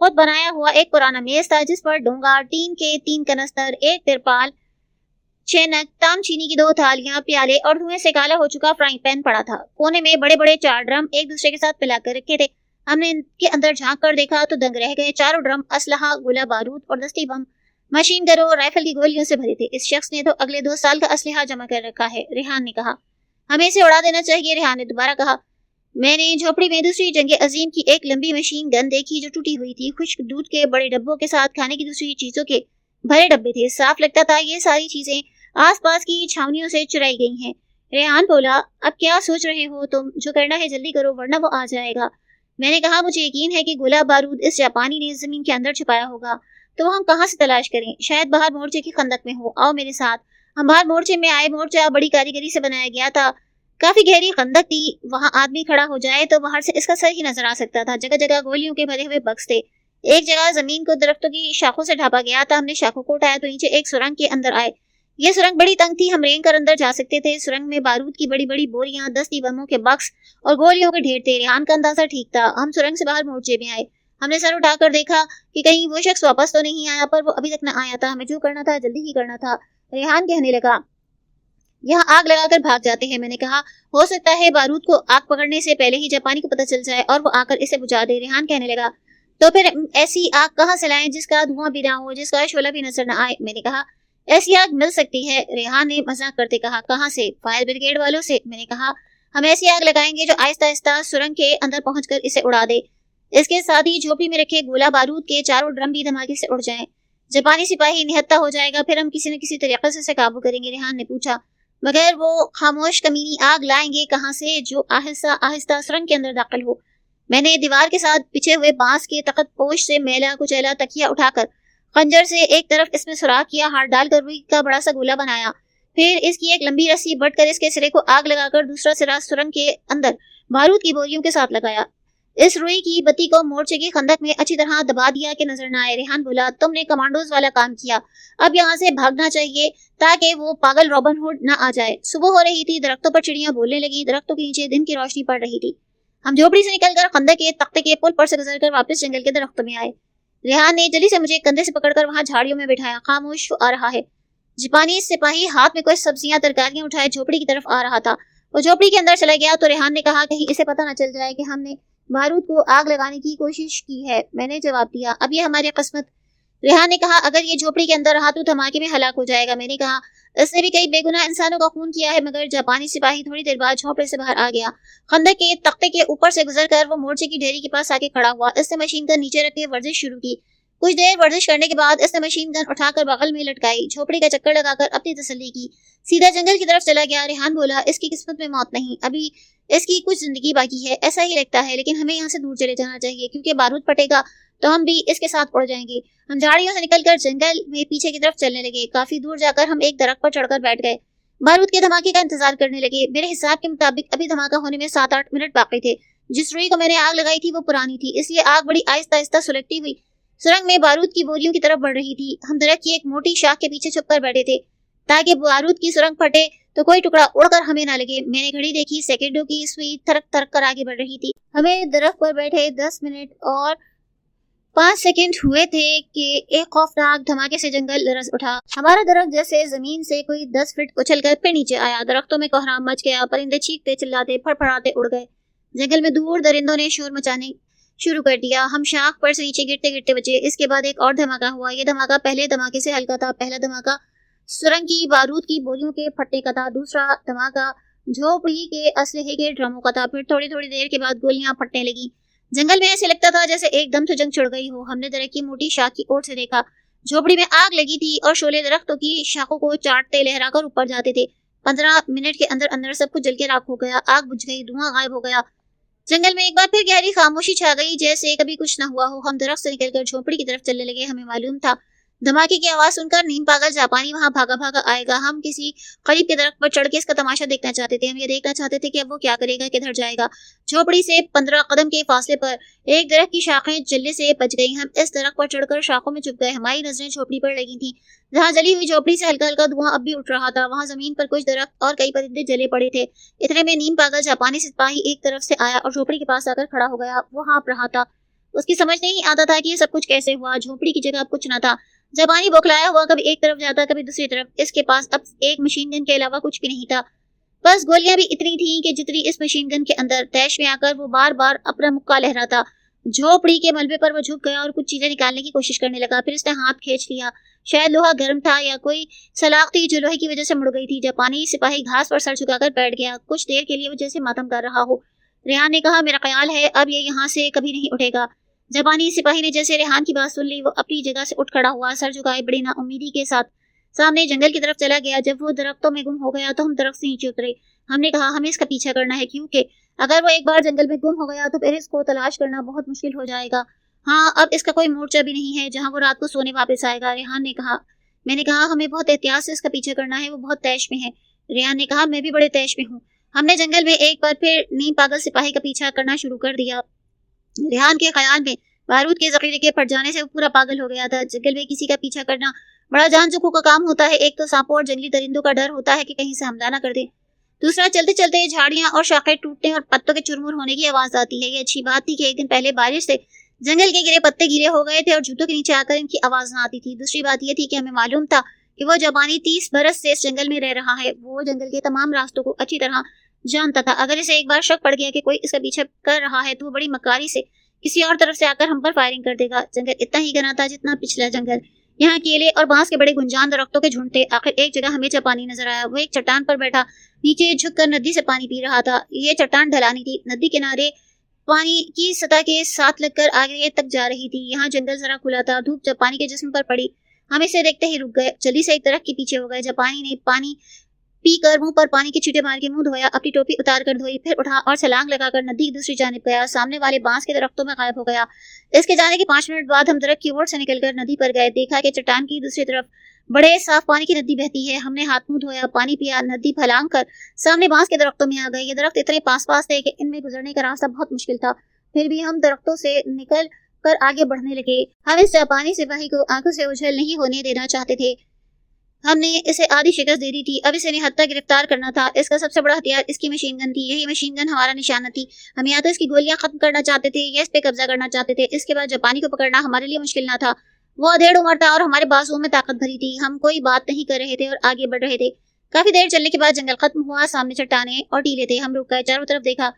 خود بنایا ہوا ایک پرانا میز تھا جس پر ڈونگا، ٹین کے 3 کنستر، ایک ترپال، چینک، تام چینی کی 2 تھالیاں، پیالے اور دھوئیں سے کالا ہو چکا فرائنگ پین پڑا تھا۔ کونے میں بڑے بڑے 4 ڈرم ایک دوسرے کے ساتھ پلا کر رکھے تھے۔ ہم نے ان کے اندر جھانک کر دیکھا تو دنگ رہ گئے۔ چاروں ڈرم اسلحہ، گولہ بارود اور دستی بم، مشین گنوں اور رائفل کی گولیوں سے بھرے تھے۔ اس شخص نے تو اگلے 2 سال کا اسلحہ جمع کر رکھا ہے، ریحان نے کہا۔ ہمیں اسے اڑا دینا چاہیے، ریحان نے دوبارہ کہا۔ میں نے جھوپڑی میں دوسری جنگ عظیم کی ایک لمبی مشین گن دیکھی جو ٹوٹی ہوئی تھی۔ خشک دودھ کے بڑے ڈبوں کے ساتھ کھانے کی دوسری چیزوں کے بھرے ڈبے تھے۔ صاف لگتا تھا یہ ساری چیزیں آس پاس کی چھاونیوں سے چرائی گئی ہیں۔ ریحان بولا، اب کیا سوچ رہے ہو تم؟ جو کرنا ہے جلدی کرو ورنہ وہ آ جائے گا۔ میں نے کہا، مجھے یقین ہے کہ گولہ بارود اس جاپانی نے زمین کے اندر چھپایا ہوگا، تو ہم کہاں سے تلاش کریں؟ شاید باہر مورچے کی خندق میں ہو۔ آؤ میرے ساتھ۔ ہم باہر مورچے میں آئے۔ مورچہ بڑی کاریگری سے بنایا گیا تھا، کافی گہری خندق تھی، وہاں آدمی کھڑا ہو جائے تو باہر سے اس کا سر ہی نظر آ سکتا تھا۔ جگہ جگہ گولیوں کے بھرے ہوئے بکس تھے۔ ایک جگہ زمین کو درختوں کی شاخوں سے ڈھانپا گیا تھا۔ ہم نے شاخوں کو اٹھایا تو نیچے ایک سرنگ کے اندر آئے۔ یہ سرنگ بڑی تنگ تھی، ہم رینگ کر اندر جا سکتے تھے۔ سرنگ میں بارود کی بڑی بڑی بوریاں، دستی بموں کے بکس اور گولیوں کے ڈھیر تھے۔ ریحان کا اندازہ ٹھیک تھا۔ ہم سرنگ سے باہر مورچے میں آئے۔ ہم نے سر اٹھا کر دیکھا کہ کہیں وہ شخص واپس تو نہیں آیا، پر وہ ابھی تک نہ آیا تھا۔ ہمیں جو کرنا تھا جلدی ہی کرنا تھا۔ ریحان کہنے لگا، یہاں آگ لگا کر بھاگ جاتے ہیں۔ میں نے کہا، ہو سکتا ہے بارود کو آگ پکڑنے سے پہلے ہی جاپانی کو پتہ چل جائے اور وہ آ کر اسے بجھا دے۔ ریحان کہنے لگا، تو پھر ایسی آگ کہاں سے لائیں جس کا دھواں بھی نہ ہو، جس کا شعلہ بھی نظر نہ آئے؟ میں نے کہا، ایسی آگ مل سکتی ہے، ریحان نے مزاق کرتے کہا۔ کہاں سے؟ فائر بریگیڈ والوں سے۔ میں نے کہا، ہم ایسی آگ لگائیں گے جو آہستہ آہستہ سرنگ کے اندر پہنچ کر اسے اڑا دے۔ اس کے ساتھ ہی جھوپڑی میں رکھے گولہ بارود کے 4 ڈرم بھی دھماکے سے اڑ جائیں۔ جاپانی سپاہی نہتہ ہو جائے گا، پھر ہم کسی نہ کسی طریقے سے اسے قابو کریں گے۔ ریحان نے پوچھا، مگر وہ خاموش کمینی آگ لائیں گے کہاں سے جو آہستہ آہستہ سرنگ کے اندر داخل ہو؟ میں نے دیوار کے ساتھ بچھے ہوئے بانس کے تخت پوش سے میلا کچیلا تکیہ اٹھا کر خنجر سے ایک طرف اس میں سوراخ کیا، ہاتھ ڈال کر روئی کا بڑا سا گولا بنایا، پھر اس کی ایک لمبی رسی بٹ کر اس کے سرے کو آگ لگا کر دوسرا سرا سرنگ کے اندر بارود کی بوریوں کے ساتھ لگایا۔ اس روئی کی بتی کو مورچے کی خندق میں اچھی طرح دبا دیا کہ نظر نہ آئے۔ ریحان بولا، تم نے کمانڈوز والا کام کیا، اب یہاں سے بھاگنا چاہیے تاکہ وہ پاگل رابن ہوڈ نہ آ جائے۔ صبح ہو رہی تھی، درختوں پر چڑیاں بولنے لگیں، درختوں کے نیچے دن کی روشنی پڑ رہی تھی۔ ہم جھوپڑی سے نکل کر خندق کے تختے کے پل پر سے گزر کر واپس جنگل کے درختوں میں آئے۔ ریحان نے جلدی سے مجھے کندھے سے پکڑ کر وہاں جھاڑیوں میں بٹھایا۔ خاموش، وہ آ رہا ہے۔ جاپانی سپاہی ہاتھ میں کوئی سبزیاں ترکاریاں اٹھائے جھوپڑی کی طرف آ رہا تھا۔ وہ جھوپڑی کے اندر چلا گیا تو ریحان نے کہا، کہیں اسے پتہ نہ چل جائے کہ ہم نے بارود کو آگ لگانے کی کوشش کی ہے۔ میں نے جواب دیا، اب یہ ہماری قسمت۔ ریحان نے کہا، اگر یہ جھوپڑی کے اندر رہا تو دھماکے میں ہلاک ہو جائے گا۔ میں نے کہا، اس نے بھی کئی بے گناہ انسانوں کا خون کیا ہے۔ مگر جاپانی سپاہی تھوڑی دیر بعد جھونپڑے سے باہر آ گیا۔ خندق کے تختے کے اوپر سے گزر کر وہ مورچے کی ڈھیری کے پاس آ کے کھڑا ہوا۔ اس نے مشین گن نیچے رکھ کے ورزش شروع کی۔ کچھ دیر ورزش کرنے کے بعد اس نے مشین گن اٹھا کر بغل میں لٹکائی، جھوپڑی کا چکر لگا کر اپنی تسلی کی، سیدھا جنگل کی طرف چلا گیا۔ ریحان بولا، اس کی قسمت میں موت نہیں، ابھی اس کی کچھ زندگی باقی ہے، ایسا ہی لگتا ہے، لیکن ہمیں یہاں سے دور چلے جانا چاہیے کیونکہ بارود پھٹے گا تو ہم بھی اس کے ساتھ اڑ جائیں گے۔ ہم جھاڑیوں سے نکل کر جنگل میں پیچھے کی طرف چلنے لگے۔ کافی دور جا کر ہم ایک درخت پر چڑھ کر بیٹھ گئے، بارود کے دھماکے کا انتظار کرنے لگے۔ میرے حساب کے مطابق ابھی دھماکہ ہونے میں 7-8 منٹ باقی تھے۔ جس روئی کو میں نے آگ لگائی تھی وہ پرانی تھی، اس لیے آگ بڑی آہستہ آہستہ سلگتی ہوئی سرنگ میں بارود کی بوریوں کی طرف بڑھ رہی تھی۔ ہم درخت کی ایک موٹی شاخ کے پیچھے چھپ کر بیٹھے تھے تاکہ بارود کی سرنگ پھٹے تو کوئی ٹکڑا اڑ کر ہمیں نہ لگے۔ میں نے گھڑی دیکھی، سیکنڈوں کی سوئی تھرک تھرک کر آگے بڑھ رہی تھی۔ ہمیں درخت پر بیٹھے 10 منٹ اور 5 سیکنڈ ہوئے تھے کہ ایک خوفناک دھماکے سے جنگل لرز اٹھا۔ ہمارا درخت جیسے زمین سے کوئی 10 فٹ اچھل کر پھر نیچے آیا۔ درختوں میں کوہرام مچ گیا، پرندے چیختے چلاتے پھڑ پھڑاتے اڑ گئے۔ جنگل میں دور درندوں نے شور مچانے شروع کر دیا۔ ہم شاخ پر سے نیچے گرتے گرتے بچے۔ اس کے بعد ایک اور دھماکہ ہوا۔ یہ دھماکہ پہلے دھماکے سے ہلکا تھا۔ پہلا دھماکہ سرنگ کی بارود کی بوریوں کے پھٹنے کا تھا، دوسرا دھماکہ جھوپڑی کے اسلحے کے ڈرموں کا تھا۔ پھر تھوڑی تھوڑی دیر کے بعد گولیاں پھٹنے لگیں۔ جنگل میں ایسے لگتا تھا جیسے ایک دم سے جنگ چھڑ گئی ہو۔ ہم نے درخت کی موٹی شاخ کی اور سے دیکھا، جھوپڑی میں آگ لگی تھی اور شعلے درختوں کی شاخوں کو چاٹتے لہرا کر اوپر جاتے تھے۔ 15 منٹ کے اندر اندر سب کچھ جل کے راکھ ہو گیا، آگ بجھ گئی، دھواں غائب ہو گیا۔ جنگل میں ایک بار پھر گہری خاموشی چھا گئی، جیسے کبھی کچھ نہ ہوا ہو۔ ہم درخت سے نکل کر جھوپڑی کی طرف چلنے لگے۔ ہمیں معلوم تھا دھماکے کی آواز سن کر نیم پاگل جاپانی وہاں بھاگا بھاگا آئے گا۔ ہم کسی قریب کے درخت پر چڑھ کے اس کا تماشا دیکھنا چاہتے تھے۔ ہم یہ دیکھنا چاہتے تھے کہ اب وہ کیا کرے گا، کدھر جائے گا۔ جھوپڑی سے 15 قدم کے فاصلے پر ایک درخت کی شاخیں جلنے سے بچ گئی۔ ہم اس درخت پر چڑھ کر شاخوں میں چھپ گئے۔ ہماری نظریں جھوپڑی پر لگی تھیں، جہاں جلی ہوئی جھوپڑی سے ہلکا ہلکا دھواں اب بھی اٹھ رہا تھا۔ وہاں زمین پر کچھ درخت اور کئی پرندے جلے پڑے تھے۔ اتنے میں نیم پاگل جاپانی سپاہی ایک طرف سے آیا اور جھوپڑی کے پاس آ کر کھڑا ہو گیا۔ وہ ہانپ رہا تھا، اس کی سمجھ نہیں آتا تھا کہ یہ سب کچھ کیسے ہوا. جھونپڑی کی جگہ اب کچھ نہ تھا. زبانی بوکھلایا ہوا کبھی ایک طرف جاتا کبھی دوسری طرف. اس کے پاس اب ایک مشین گن کے علاوہ کچھ بھی نہیں تھا. بس گولیاں بھی اتنی تھیں کہ جتنی اس مشین گن کے اندر. تیش میں آ کر وہ بار بار اپنا مکہ لہراتا. جھونپڑی کے ملبے پر وہ جھک گیا اور کچھ چیزیں نکالنے کی کوشش کرنے لگا. پھر اس نے ہاتھ کھینچ لیا. شاید لوہا گرم تھا یا کوئی سلاخ تھی جو لوہے کی وجہ سے مڑ گئی تھی. جاپانی سپاہی گھاس پر سر جھکا کر بیٹھ گیا. کچھ دیر کے لیے وہ جیسے ماتم کر رہا ہو. ریحان نے کہا میرا خیال ہے اب یہ یہاں سے کبھی نہیں اٹھے گا. جاپانی سپاہی نے جیسے ریحان کی بات سن لی وہ اپنی جگہ سے اٹھ کھڑا ہوا. سر جھکائے بڑی نا امیدی کے ساتھ سامنے جنگل کی طرف چلا گیا. جب وہ درختوں میں گم ہو گیا تو ہم درخت سے نیچے اترے. ہم نے کہا ہمیں اس کا پیچھا کرنا ہے کیونکہ اگر وہ ایک بار جنگل میں گم ہو گیا تو پھر اس کو تلاش کرنا بہت مشکل ہو جائے گا. ہاں اب اس کا کوئی مورچہ بھی نہیں ہے جہاں وہ رات کو سونے واپس آئے گا. ریحان نے کہا. میں نے کہا ہمیں بہت احتیاط سے اس کا پیچھا کرنا ہے, وہ بہت تیش میں ہے. ریحان نے کہا میں بھی بڑے تیش میں ہوں. ہم نے جنگل میں ایک بار پھر نیم پاگل سپاہی کا پیچھا کرنا شروع کر دیا. ریحان کے خیال میں بارود کے ذخیرے کے پھٹ جانے سے وہ پورا پاگل ہو گیا تھا. جنگل میں کسی کا پیچھا کرنا بڑا جان چوکوں کا کام ہوتا ہے. ایک تو سانپوں اور جنگلی درندوں کا ڈر ہوتا ہے کہ کہیں سے حملہ نہ کر دیں. دوسرا چلتے چلتے جھاڑیاں اور شاخیں ٹوٹنے اور پتوں کے چرمور ہونے کی آواز آتی ہے. یہ اچھی بات تھی کہ ایک دن پہلے بارش سے جنگل کے گرے پتے گیلے ہو گئے تھے اور جوتوں کے نیچے آ کر ان کی آواز نہ آتی تھی. دوسری بات یہ تھی کہ ہمیں معلوم تھا کہ وہ جاپانی 30 برس سے اس جنگل میں رہ رہا ہے. وہ جنگل کے تمام راستوں کو اچھی طرح جانتا تھا. اگر اسے ایک بار شک پڑ گیا کہ کوئی اس کا پیچھا کر رہا ہے تو وہ بڑی مکاری سے کسی اور طرف سے آ کر ہم پر فائرنگ کر دے گا. جنگل اتنا ہی گھنا تھا جتنا پچھلا جنگل. یہاں کیلے اور بانس کے بڑے گنجان درختوں کے جھنڈ تھے. آخر ایک جگہ ہمیں جاپانی نظر آیا. وہ ایک چٹان پر بیٹھا نیچے جھک کر ندی سے پانی پی رہا تھا. یہ چٹان ڈھلانی تھی. ندی کنارے پانی کی سطح کے ساتھ لگ کر آگے تک جا رہی تھی. یہاں جنگل ذرا کھلا تھا. دھوپ جاپانی کے جسم پر پڑی. ہم اسے دیکھتے ہی رک گئے. جلدی سے ایک درخت کے پیچھے ہو گئے. جاپانی نے پانی پی کر منہ پر پانی کے چھینٹے مار کے منہ دھویا. اپنی ٹوپی اتار کر دھوئی. پھر اٹھا اور چھلانگ لگا کر ندی کی دوسری جانب گیا. سامنے والے بانس کے درختوں میں غائب ہو گیا. اس کے جانے کے 5 منٹ بعد ہم درخت کی اوٹ سے نکل کر ندی پر گئے. دیکھا کہ چٹان کی دوسری طرف بڑے صاف پانی کی ندی بہتی ہے. ہم نے ہاتھ منہ دھویا, پانی پیا, ندی پھلانگ کر سامنے بانس کے درختوں میں آ گئے. یہ درخت اتنے پاس پاس تھے کہ ان میں گزرنے کا راستہ بہت مشکل تھا. پھر بھی ہم درختوں سے نکل کر آگے بڑھنے لگے. ہم اس جاپانی سپاہی کو آنکھوں سے اوجھل نہیں ہونے دینا چاہتے تھے. ہم نے اسے آدھی شکست دے دی تھی. اب اسے نہتہ گرفتار کرنا تھا. اس کا سب سے بڑا ہتھیار اس کی مشین گن تھی. یہی مشین گن ہمارا نشانہ تھی. ہم یا تو اس کی گولیاں ختم کرنا چاہتے تھے یا اس پہ قبضہ کرنا چاہتے تھے. اس کے بعد جاپانی کو پکڑنا ہمارے لیے مشکل نہ تھا. وہ ادھیڑ عمر تھا اور ہمارے بازوؤں میں طاقت بھری تھی. ہم کوئی بات نہیں کر رہے تھے اور آگے بڑھ رہے تھے. کافی دیر چلنے کے بعد جنگل ختم ہوا. سامنے چٹانیں اور ٹیلے تھے. ہم رک گئے. چاروں طرف دیکھا.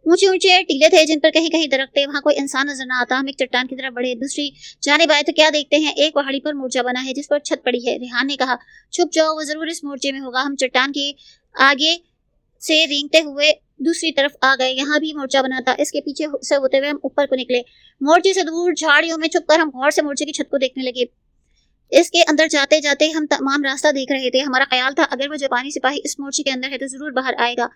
اونچے اونچے ٹیلے تھے جن پر کہیں کہیں درخت تھے. وہاں کوئی انسان نظر نہ آتا. ہم ایک چٹان کی طرف بڑھے. دوسری جانب آئے تو کیا دیکھتے ہیں, ایک پہاڑی پر مورچہ بنا ہے جس پر چھت پڑی ہے. ریحان نے کہا چھپ جاؤ, وہ ضرور اس مورچے میں ہوگا. ہم چٹان کے آگے سے رینگتے ہوئے دوسری طرف آ گئے. یہاں بھی مورچہ بنا تھا. اس کے پیچھے سے ہوتے ہوئے ہم اوپر کو نکلے. مورچے سے دور جھاڑیوں میں چھپ کر ہم غور سے مورچے کی چھت کو دیکھنے لگے. اس کے اندر جاتے جاتے ہم تمام راستہ دیکھ رہے تھے. ہمارا خیال تھا اگر وہ جاپانی سپاہی اس مورچے کے اندر ہے تو ضرور باہر آئے گا,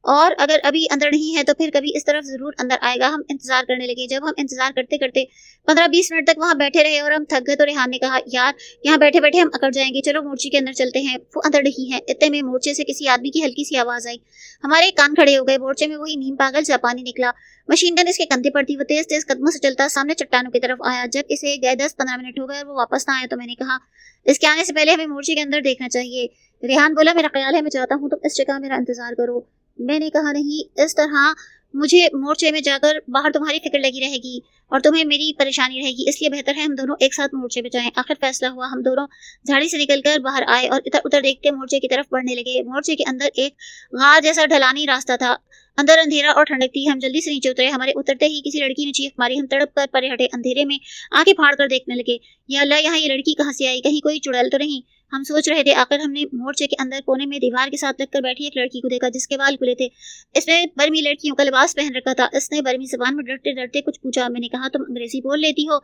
اور اگر ابھی اندر نہیں ہے تو پھر کبھی اس طرف ضرور اندر آئے گا. ہم انتظار کرنے لگے. جب ہم انتظار کرتے کرتے 15-20 منٹ تک وہاں بیٹھے رہے اور ہم تھک گئے تو ریحان نے کہا یار یہاں بیٹھے بیٹھے ہم اکڑ جائیں گے, چلو مورچے کے اندر چلتے ہیں. وہ اندر نہیں ہے. اتنے میں مورچے سے کسی آدمی کی ہلکی سی آواز آئی. ہمارے کان کھڑے ہو گئے. مورچے میں وہی نیم پاگل جاپانی نکلا. مشین گن اس کے کندھے پر تھی. وہ تیز تیز قدموں سے چلتا سامنے چٹانوں کی طرف آیا. جب اسے گئے 10-15 منٹ ہو گئے اور وہ واپس نہ آیا تو میں نے کہا اس کے آنے سے پہلے ہمیں مورچے کے اندر دیکھنا چاہیے. ریحان بولا میرا خیال ہے میں چاہتا ہوں تم اس جگہ میرا انتظار کرو. میں نے کہا نہیں, اس طرح مجھے مورچے میں جا کر باہر تمہاری فکر لگی رہے گی اور تمہیں میری پریشانی رہے گی, اس لیے بہتر ہے ہم دونوں ایک ساتھ مورچے میں جائیں. آخر فیصلہ ہوا. ہم دونوں جھاڑی سے نکل کر باہر آئے اور ادھر ادھر دیکھتے مورچے کی طرف بڑھنے لگے. مورچے کے اندر ایک غار جیسا ڈھلانی راستہ تھا. اندر اندھیرا اور ٹھنڈک تھی. ہم جلدی سے نیچے اترے. ہمارے اترتے ہی کسی لڑکی نے چیخ ماری. ہم تڑپ کر پرے ہٹے. اندھیرے میں آنکھیں پھاڑ کر دیکھنے لگے. یا اللہ یہاں یہ لڑکی کہاں سے آئی, کہیں کوئی چڑیل تو نہیں. ہم سوچ رہے تھے. آخر ہم نے مورچے کے اندر کونے میں دیوار کے ساتھ لگ کر بیٹھی ایک لڑکی کو دیکھا جس کے بال کھلے تھے. اس نے برمی لڑکیوں کا لباس پہن رکھا تھا. اس نے برمی زبان میں ڈرتے ڈرتے کچھ پوچھا. میں نے کہا تم انگریزی بول لیتی ہو؟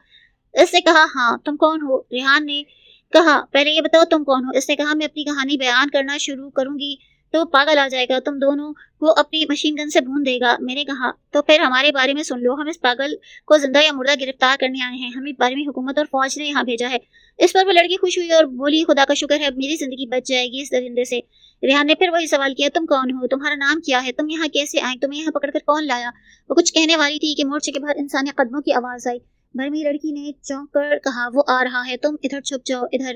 اس نے کہا ہاں. تم کون ہو؟ ریحان نے کہا پہلے یہ بتاؤ تم کون ہو. اس نے کہا میں اپنی کہانی بیان کرنا شروع کروں گی تو پاگل آ جائے گا, تم دونوں کو اپنی مشین گن سے بھون دے گا. میں نے کہا تو پھر ہمارے بارے میں سن لو. ہم اس پاگل کو زندہ یا مردہ گرفتار کرنے آئے ہیں. ہمیں برمی حکومت اور فوج نے یہاں بھیجا ہے. اس پر وہ لڑکی خوش ہوئی اور بولی خدا کا شکر ہے اب میری زندگی بچ جائے گی اس درندے سے. ریحان نے پھر وہی سوال کیا تم کون ہو, تمہارا نام کیا ہے, تم یہاں کیسے آئیں, تمہیں یہاں پکڑ کر کون لایا. وہ کچھ کہنے والی تھی کہ مورچے کے باہر انسانی قدموں کی آواز آئی. برمی لڑکی نے چونک کر کہا وہ آ رہا ہے, تم ادھر چھپ جاؤ ادھر.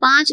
5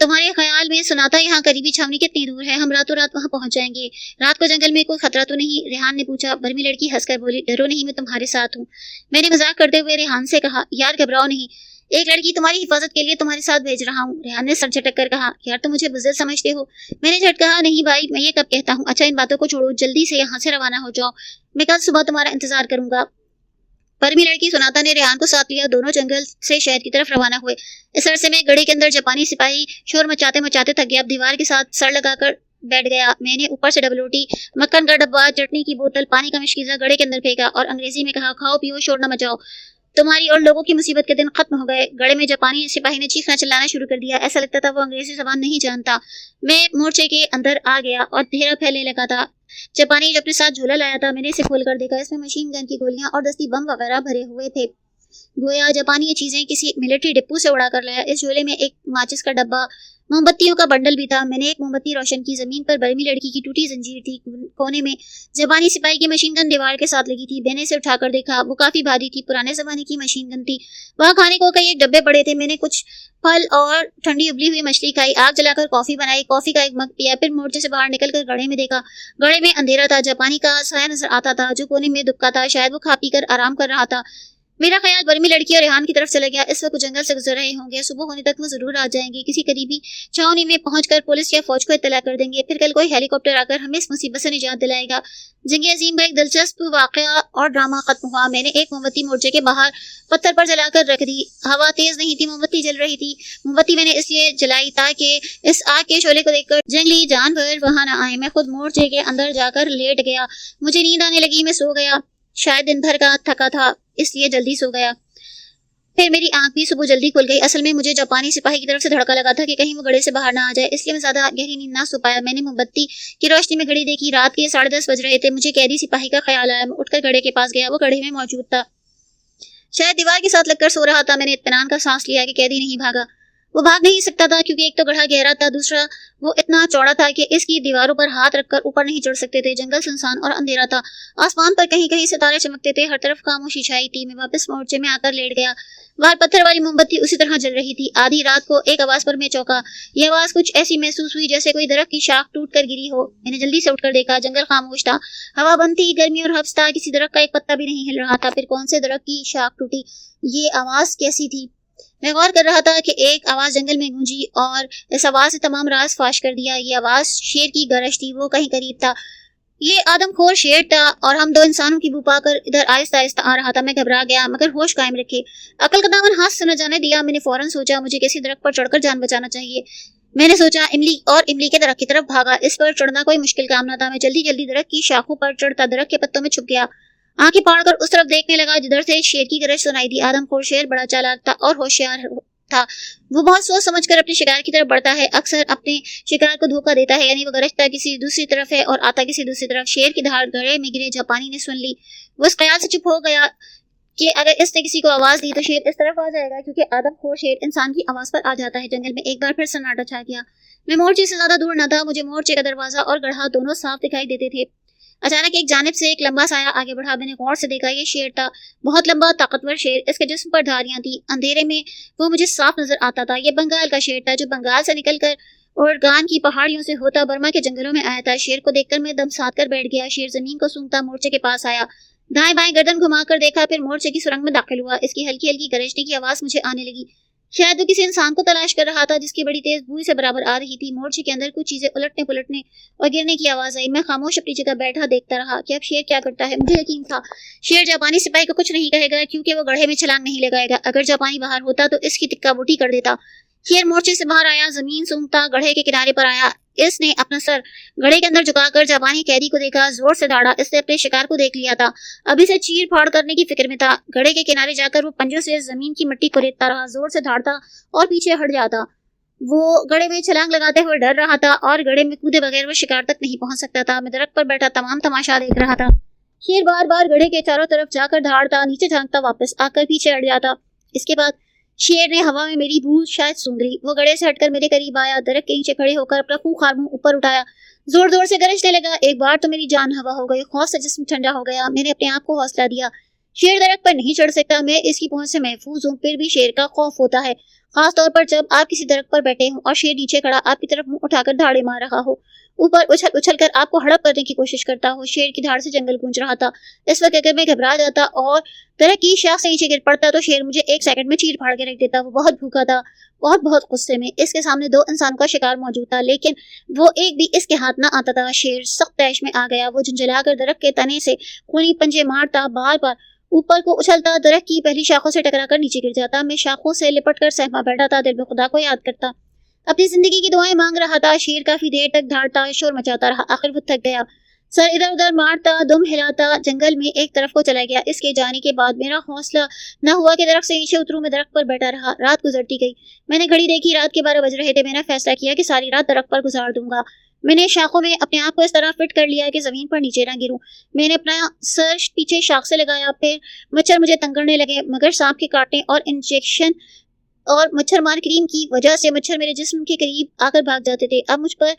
تمہارے خیال میں سناتا یہاں قریبی چھاونی کتنی دور ہے؟ ہم راتوں رات وہاں پہنچ جائیں گے۔ رات کو جنگل میں کوئی خطرہ تو نہیں؟ ریحان نے پوچھا۔ برمی لڑکی ہنس کر بولی، ڈرو نہیں، میں تمہارے ساتھ ہوں۔ میں نے مذاق کرتے ہوئے ریحان سے کہا، یار گھبراؤ نہیں، ایک لڑکی تمہاری حفاظت کے لیے تمہارے ساتھ بھیج رہا ہوں۔ ریحان نے سر جھٹک کر کہا، یار تم مجھے بزدل سمجھتے ہو؟ میں نے جھٹ کہا، نہیں بھائی، میں یہ کب کہتا ہوں۔ اچھا ان باتوں کو چھوڑو، جلدی سے یہاں سے روانہ ہو جاؤ، میں کل صبح تمہارا انتظار کروں گا۔ برمی لڑکی سناتا نے ریحان کو ساتھ لیا، دونوں جنگل سے شہر کی طرف روانہ ہوئے۔ اس عرصے میں گڑھے کے اندر جاپانی سپاہی شور مچاتے مچاتے تھک گیا، اب دیوار کے ساتھ سر لگا کر بیٹھ گیا۔ میں نے اوپر سے ڈبل روٹی، مکھن کا ڈبہ، چٹنی کی بوتل، پانی کا مشکیزہ گڑھے کے اندر پھینکا اور انگریزی میں کہا، کھاؤ پیو، شور نہ مچاؤ، تمہاری اور لوگوں کی مصیبت کے دن ختم ہو گئے۔ گڑھے میں جاپانی سپاہی نے چیخنا چلانا شروع کر دیا، ایسا لگتا تھا وہ انگریزی زبان نہیں جانتا۔ میں مورچے کے اندر آ گیا اور دھیرا پھیلنے لگا تھا۔ جاپانی جو اپنے ساتھ جھولا لایا تھا، میں نے اسے کھول کر دیکھا، اس میں مشین گن کی گولیاں اور دستی بم وغیرہ بھرے ہوئے تھے، گویا جاپانی یہ چیزیں کسی ملٹری ڈپو سے اڑا کر لایا۔ اس جھولے میں ایک ماچس کا ڈبہ، موم بتیوں کا بنڈل بھی تھا۔ میں نے ایک موم بتی روشن کی، زمین پر برمی لڑکی کی ٹوٹی زنجیر تھی، کونے میں جاپانی سپاہی کی مشین گن دیوار کے ساتھ لگی تھی۔ میں نے اسے اٹھا کر دیکھا، وہ کافی بھاری تھی، پرانے زمانے کی مشین گن تھی۔ وہاں کھانے کو کئی ایک ڈبے پڑے تھے، میں نے کچھ پھل اور ٹھنڈی ابلی ہوئی مچھلی کھائی، آگ جلا کر کافی بنائی، کافی کا ایک مگ پیا، پھر مورچے سے باہر نکل کر گڑھے میں دیکھا۔ گڑھے میں اندھیرا تھا، جاپانی کا سایہ نظر آتا تھا جو کونے میں دبکا تھا، شاید وہ کھا پی کر آرام کر رہا تھا۔ میرا خیال برمی لڑکی اور ریحان کی طرف چلا گیا، اس وقت جنگل سے گزر رہے ہوں گے، صبح ہونے تک وہ ضرور آ جائیں گے، کسی قریبی چھاونی میں پہنچ کر پولیس یا فوج کو اطلاع کر دیں گے، پھر کل کوئی ہیلی کاپٹر آ کر ہمیں اس مصیبت سے نجات دلائے گا۔ جنگ عظیم کا ایک دلچسپ واقعہ اور ڈرامہ ختم ہوا۔ میں نے ایک موم بتی مورچے کے باہر پتھر پر جلا کر رکھ دی، ہوا تیز نہیں تھی، موم بتی جل رہی تھی۔ موم بتی میں نے اس لیے جلائی تاکہ اس آگ کے شعلے کو دیکھ کر جنگلی جانور وہاں نہ آئے۔ میں خود مورچے کے اندر جا کر لیٹ گیا، مجھے نیند آنے لگی، میں سو گیا، شاید دن بھر کا تھکا تھا اس لیے جلدی سو گیا۔ پھر میری آنکھ بھی صبح جلدی کھل گئی۔ اصل میں مجھے جاپانی سپاہی کی طرف سے دھڑکا لگا تھا کہ کہیں وہ گڑھے سے باہر نہ آ جائے، اس لیے میں زیادہ گہری نیند نہ سو پایا۔ میں نے موم بتی کی روشنی میں گھڑی دیکھی، رات کے 10:30 بج رہے تھے۔ مجھے قیدی سپاہی کا خیال آیا، میں اٹھ کر گڑھے کے پاس گیا، وہ گڑھے میں موجود تھا، شاید دیوار کے ساتھ لگ کر سو رہا تھا۔ میں نے اطمینان کا سانس لیا کہ قیدی نہیں بھاگا۔ وہ بھاگ نہیں سکتا تھا کیونکہ ایک تو گڑھا گہرا تھا، دوسرا وہ اتنا چوڑا تھا کہ اس کی دیواروں پر ہاتھ رکھ کر اوپر نہیں چڑھ سکتے تھے۔ جنگل سنسان اور اندھیرا تھا، آسمان پر کہیں کہیں ستارے چمکتے تھے، ہر طرف خاموشی چھائی تھی۔ میں واپس مورچے میں آ کر لیٹ گیا، باہر پتھر والی موم بتی اسی طرح جل رہی تھی۔ آدھی رات کو ایک آواز پر میں چونکا، یہ آواز کچھ ایسی محسوس ہوئی جیسے کوئی درخت کی شاخ ٹوٹ کر گری ہو۔ میں نے جلدی سے اٹھ کر دیکھا، جنگل خاموش تھا، ہوا بند تھی، گرمی اور حبس تھا، کسی درخت کا ایک پتا بھی نہیں ہل رہا تھا۔ پھر کون سے درخت کی شاخ ٹوٹی؟ یہ آواز کیسی تھی؟ میں غور کر رہا تھا کہ ایک آواز جنگل میں گونجی اور اس آواز سے تمام راز فاش کر دیا۔ یہ آواز شیر کی گرج تھی، وہ کہیں قریب تھا، یہ آدم خور شیر تھا اور ہم دو انسانوں کی بو پا کر ادھر آہستہ آہستہ آ رہا تھا۔ میں گھبرا گیا مگر ہوش قائم رکھے، عقل کا دامن ہاتھ سے نہ جانے دیا۔ میں نے فوراً سوچا مجھے کسی درخت پر چڑھ کر جان بچانا چاہیے۔ میں نے سوچا املی اور املی کے درخت کی طرف بھاگا، اس پر چڑھنا کوئی مشکل کام نہ تھا۔ میں جلدی جلدی درخت کی شاخوں پر چڑھتا درخت کے پتوں میں چھپ گیا، آنکھیں پھاڑ کر اس طرف دیکھنے لگا جدھر سے شیر کی گرج سنائی دی۔ آدم خور شیر بڑا چالاک تھا اور ہوشیار تھا، وہ بہت سوچ سمجھ کر اپنے شکار کی طرف بڑھتا ہے، اکثر اپنے شکار کو دھوکہ دیتا ہے، یعنی وہ گرجتا کسی دوسری طرف ہے اور آتا کسی دوسری طرف۔ شیر کی دھاڑ گڑھے میں گرے جاپانی نے سن لی، وہ اس خیال سے چپ ہو گیا کہ اگر اس نے کسی کو آواز دی تو شیر اس طرف آ جائے گا، کیونکہ آدم خور شیر انسان کی آواز پر آ جاتا ہے۔ جنگل میں ایک بار پھر سناٹا چھا گیا، میں مورچے سے زیادہ دور نہ تھا، مجھے مورچے کا دروازہ اور گڑھا دونوں صاف دکھائی دیتے تھے۔ اچانک ایک جانب سے ایک لمبا سایہ آگے بڑھا، میں نے غور سے دیکھا، یہ شیر تھا، بہت لمبا طاقتور شیر، اس کے جسم پر دھاریاں تھیں، اندھیرے میں وہ مجھے صاف نظر آتا تھا۔ یہ بنگال کا شیر تھا جو بنگال سے نکل کر اورگان کی پہاڑیوں سے ہوتا برما کے جنگلوں میں آیا تھا۔ شیر کو دیکھ کر میں دم ساتھ کر بیٹھ گیا۔ شیر زمین کو سونگتا مورچے کے پاس آیا، دائیں بائیں گردن گھما کر دیکھا، پھر مورچے کی سرنگ میں داخل ہوا۔ اس کی ہلکی ہلکی گرجنے کی آواز مجھے آنے لگی، شاید وہ کسی انسان کو تلاش کر رہا تھا جس کی بڑی تیز بوئی سے برابر آ رہی تھی۔ مورچے کے اندر کچھ چیزیں الٹنے پلٹنے اور گرنے کی آواز آئی، میں خاموش اپنی جگہ بیٹھا دیکھتا رہا کہ اب شیر کیا کرتا ہے۔ مجھے یقین تھا شیر جاپانی سپاہی کو کچھ نہیں کہے گا کیونکہ وہ گڑھے میں چھلانگ نہیں لگائے گا، اگر جاپانی باہر ہوتا تو اس کی ٹکا بوٹی کر دیتا۔ شیر مورچے سے باہر آیا، زمین سونگتا گڑھے کے کنارے پر آیا، اس نے اپنا سر گڑھے کے اندر جھکا کر جاپانی قیدی کو دیکھا، زور سے دھاڑا، اس نے اپنے شکار کو دیکھ لیا تھا، اب اسے چیر پھاڑ کرنے کی فکر میں تھا۔ گڑھے کے کنارے جا کر وہ پنجوں سے زمین کی مٹی کو ریتتا رہا، زور سے دھاڑتا اور پیچھے ہٹ جاتا۔ وہ گڑھے میں چھلانگ لگاتے ہوئے ڈر رہا تھا اور گڑھے میں کودے بغیر وہ شکار تک نہیں پہنچ سکتا تھا۔ میں درخت پر بیٹھا تمام تماشا دیکھ رہا تھا۔ شیر بار بار گڑھے کے چاروں طرف جا کر دھاڑتا، نیچے جھانکتا، واپس آ کر پیچھے ہٹ جاتا۔ اس کے بعد شیر نے ہوا میں میری بو شاید سونگ لی، وہ گڑھے سے ہٹ کر میرے قریب آیا، درخت کے نیچے کھڑے ہو کر اپنا خونخوار منہ اوپر اٹھایا، زور زور سے گرجنے لگا۔ ایک بار تو میری جان ہوا ہو گئی، خوف سے جسم ٹھنڈا ہو گیا۔ میں نے اپنے آپ کو حوصلہ دیا، شیر درخت پر نہیں چڑھ سکتا، میں اس کی پہنچ سے محفوظ ہوں، پھر بھی شیر کا خوف ہوتا ہے خاص طور پر جب آپ کسی درخت پر بیٹھے ہوں اور شیر نیچے کھڑا آپ کی طرف منہ اٹھا کر دھاڑے مار رہا ہو، اوپر اچھل اچھل کر آپ کو ہڑپ کرنے کی کوشش کرتا ہو۔ شیر کی دھاڑ سے جنگل گونج رہا تھا۔ اس وقت اگر میں گھبرا جاتا اور درخت کی شاخ سے نیچے گر پڑتا تو شیر مجھے 1 سیکنڈ میں چیر پھاڑ کے رکھ دیتا۔ وہ بہت بھوکا تھا، بہت غصے میں۔ اس کے سامنے 2 انسانوں کا شکار موجود تھا، لیکن وہ ایک بھی اس کے ہاتھ نہ آتا تھا۔ شیر سخت طیش میں آ گیا۔ وہ جھنجھلا کر درخت کے تنے سے خونی پنجے مارتا، بار بار اوپر کو اچھلتا، درخت کی پہلی شاخوں سے ٹکرا کر نیچے گر جاتا۔ میں شاخوں سے لپٹ کر سہما بیٹھا تھا، دل میں خدا کو یاد کرتا، اپنی زندگی کی دعائیں مانگ رہا تھا۔ شیر کافی دیر تک دھاڑتا، شور مچاتا رہا، آخر وہ تھک گیا، سر ادھر ادھر مارتا، دم ہلاتا جنگل میں ایک طرف کو چلا گیا۔ اس کے جانے کے بعد میرا حوصلہ نہ ہوا کہ درخت سے نیچے اتروں۔ میں درخت پر بیٹھا رہا۔ رات گزرتی گئی۔ میں نے گھڑی دیکھی، رات کے 12 بج رہے تھے۔ میں نے فیصلہ کیا کہ ساری رات درخت پر گزار دوں گا۔ میں نے شاخوں میں اپنے آپ کو اس طرح فٹ کر لیا کہ زمین پر نیچے نہ گروں۔ میں نے اپنا سر پیچھے شاخ سے لگایا، پھر مچھر مجھے تنگ کرنے لگے، مگر سانپ کے کاٹنے اور انجیکشن اور مچھر مار کریم کی وجہ سے مچھر میرے جسم کے قریب آ کر بھاگ جاتے تھے۔ اب مجھ پر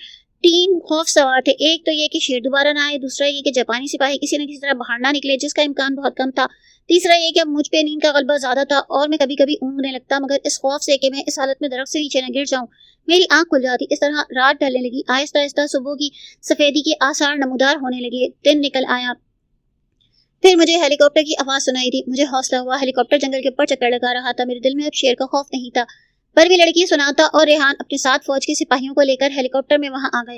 3 خوف سوار تھے۔ ایک تو یہ کہ شیر دوبارہ نہ آئے، دوسرا یہ کہ جاپانی سپاہی کسی نہ کسی طرح باہر نہ نکلے، جس کا امکان بہت کم تھا، تیسرا یہ کہ اب مجھ پہ نیند کا غلبہ زیادہ تھا اور میں کبھی کبھی اونگنے لگتا، مگر اس خوف سے کہ میں اس حالت میں درخت سے نیچے نہ گر جاؤں میری آنکھ کھل جاتی۔ اس طرح رات ڈھلنے لگی، آہستہ آہستہ صبح کی سفیدی کے آثار نمودار ہونے لگے، دن نکل آیا۔ پھر مجھے ہیلی کاپٹر کی آواز سنائی دی۔ مجھے حوصلہ ہوا، ہیلی کاپٹر جنگل کے اوپر چکر لگا رہا تھا۔ میرے دل میں اب شیر کا خوف نہیں تھا۔ پروی لڑکی سناتا اور ریحان اپنے ساتھ فوج کے سپاہیوں کو لے کر ہیلی کاپٹر میں وہاں آ گئے۔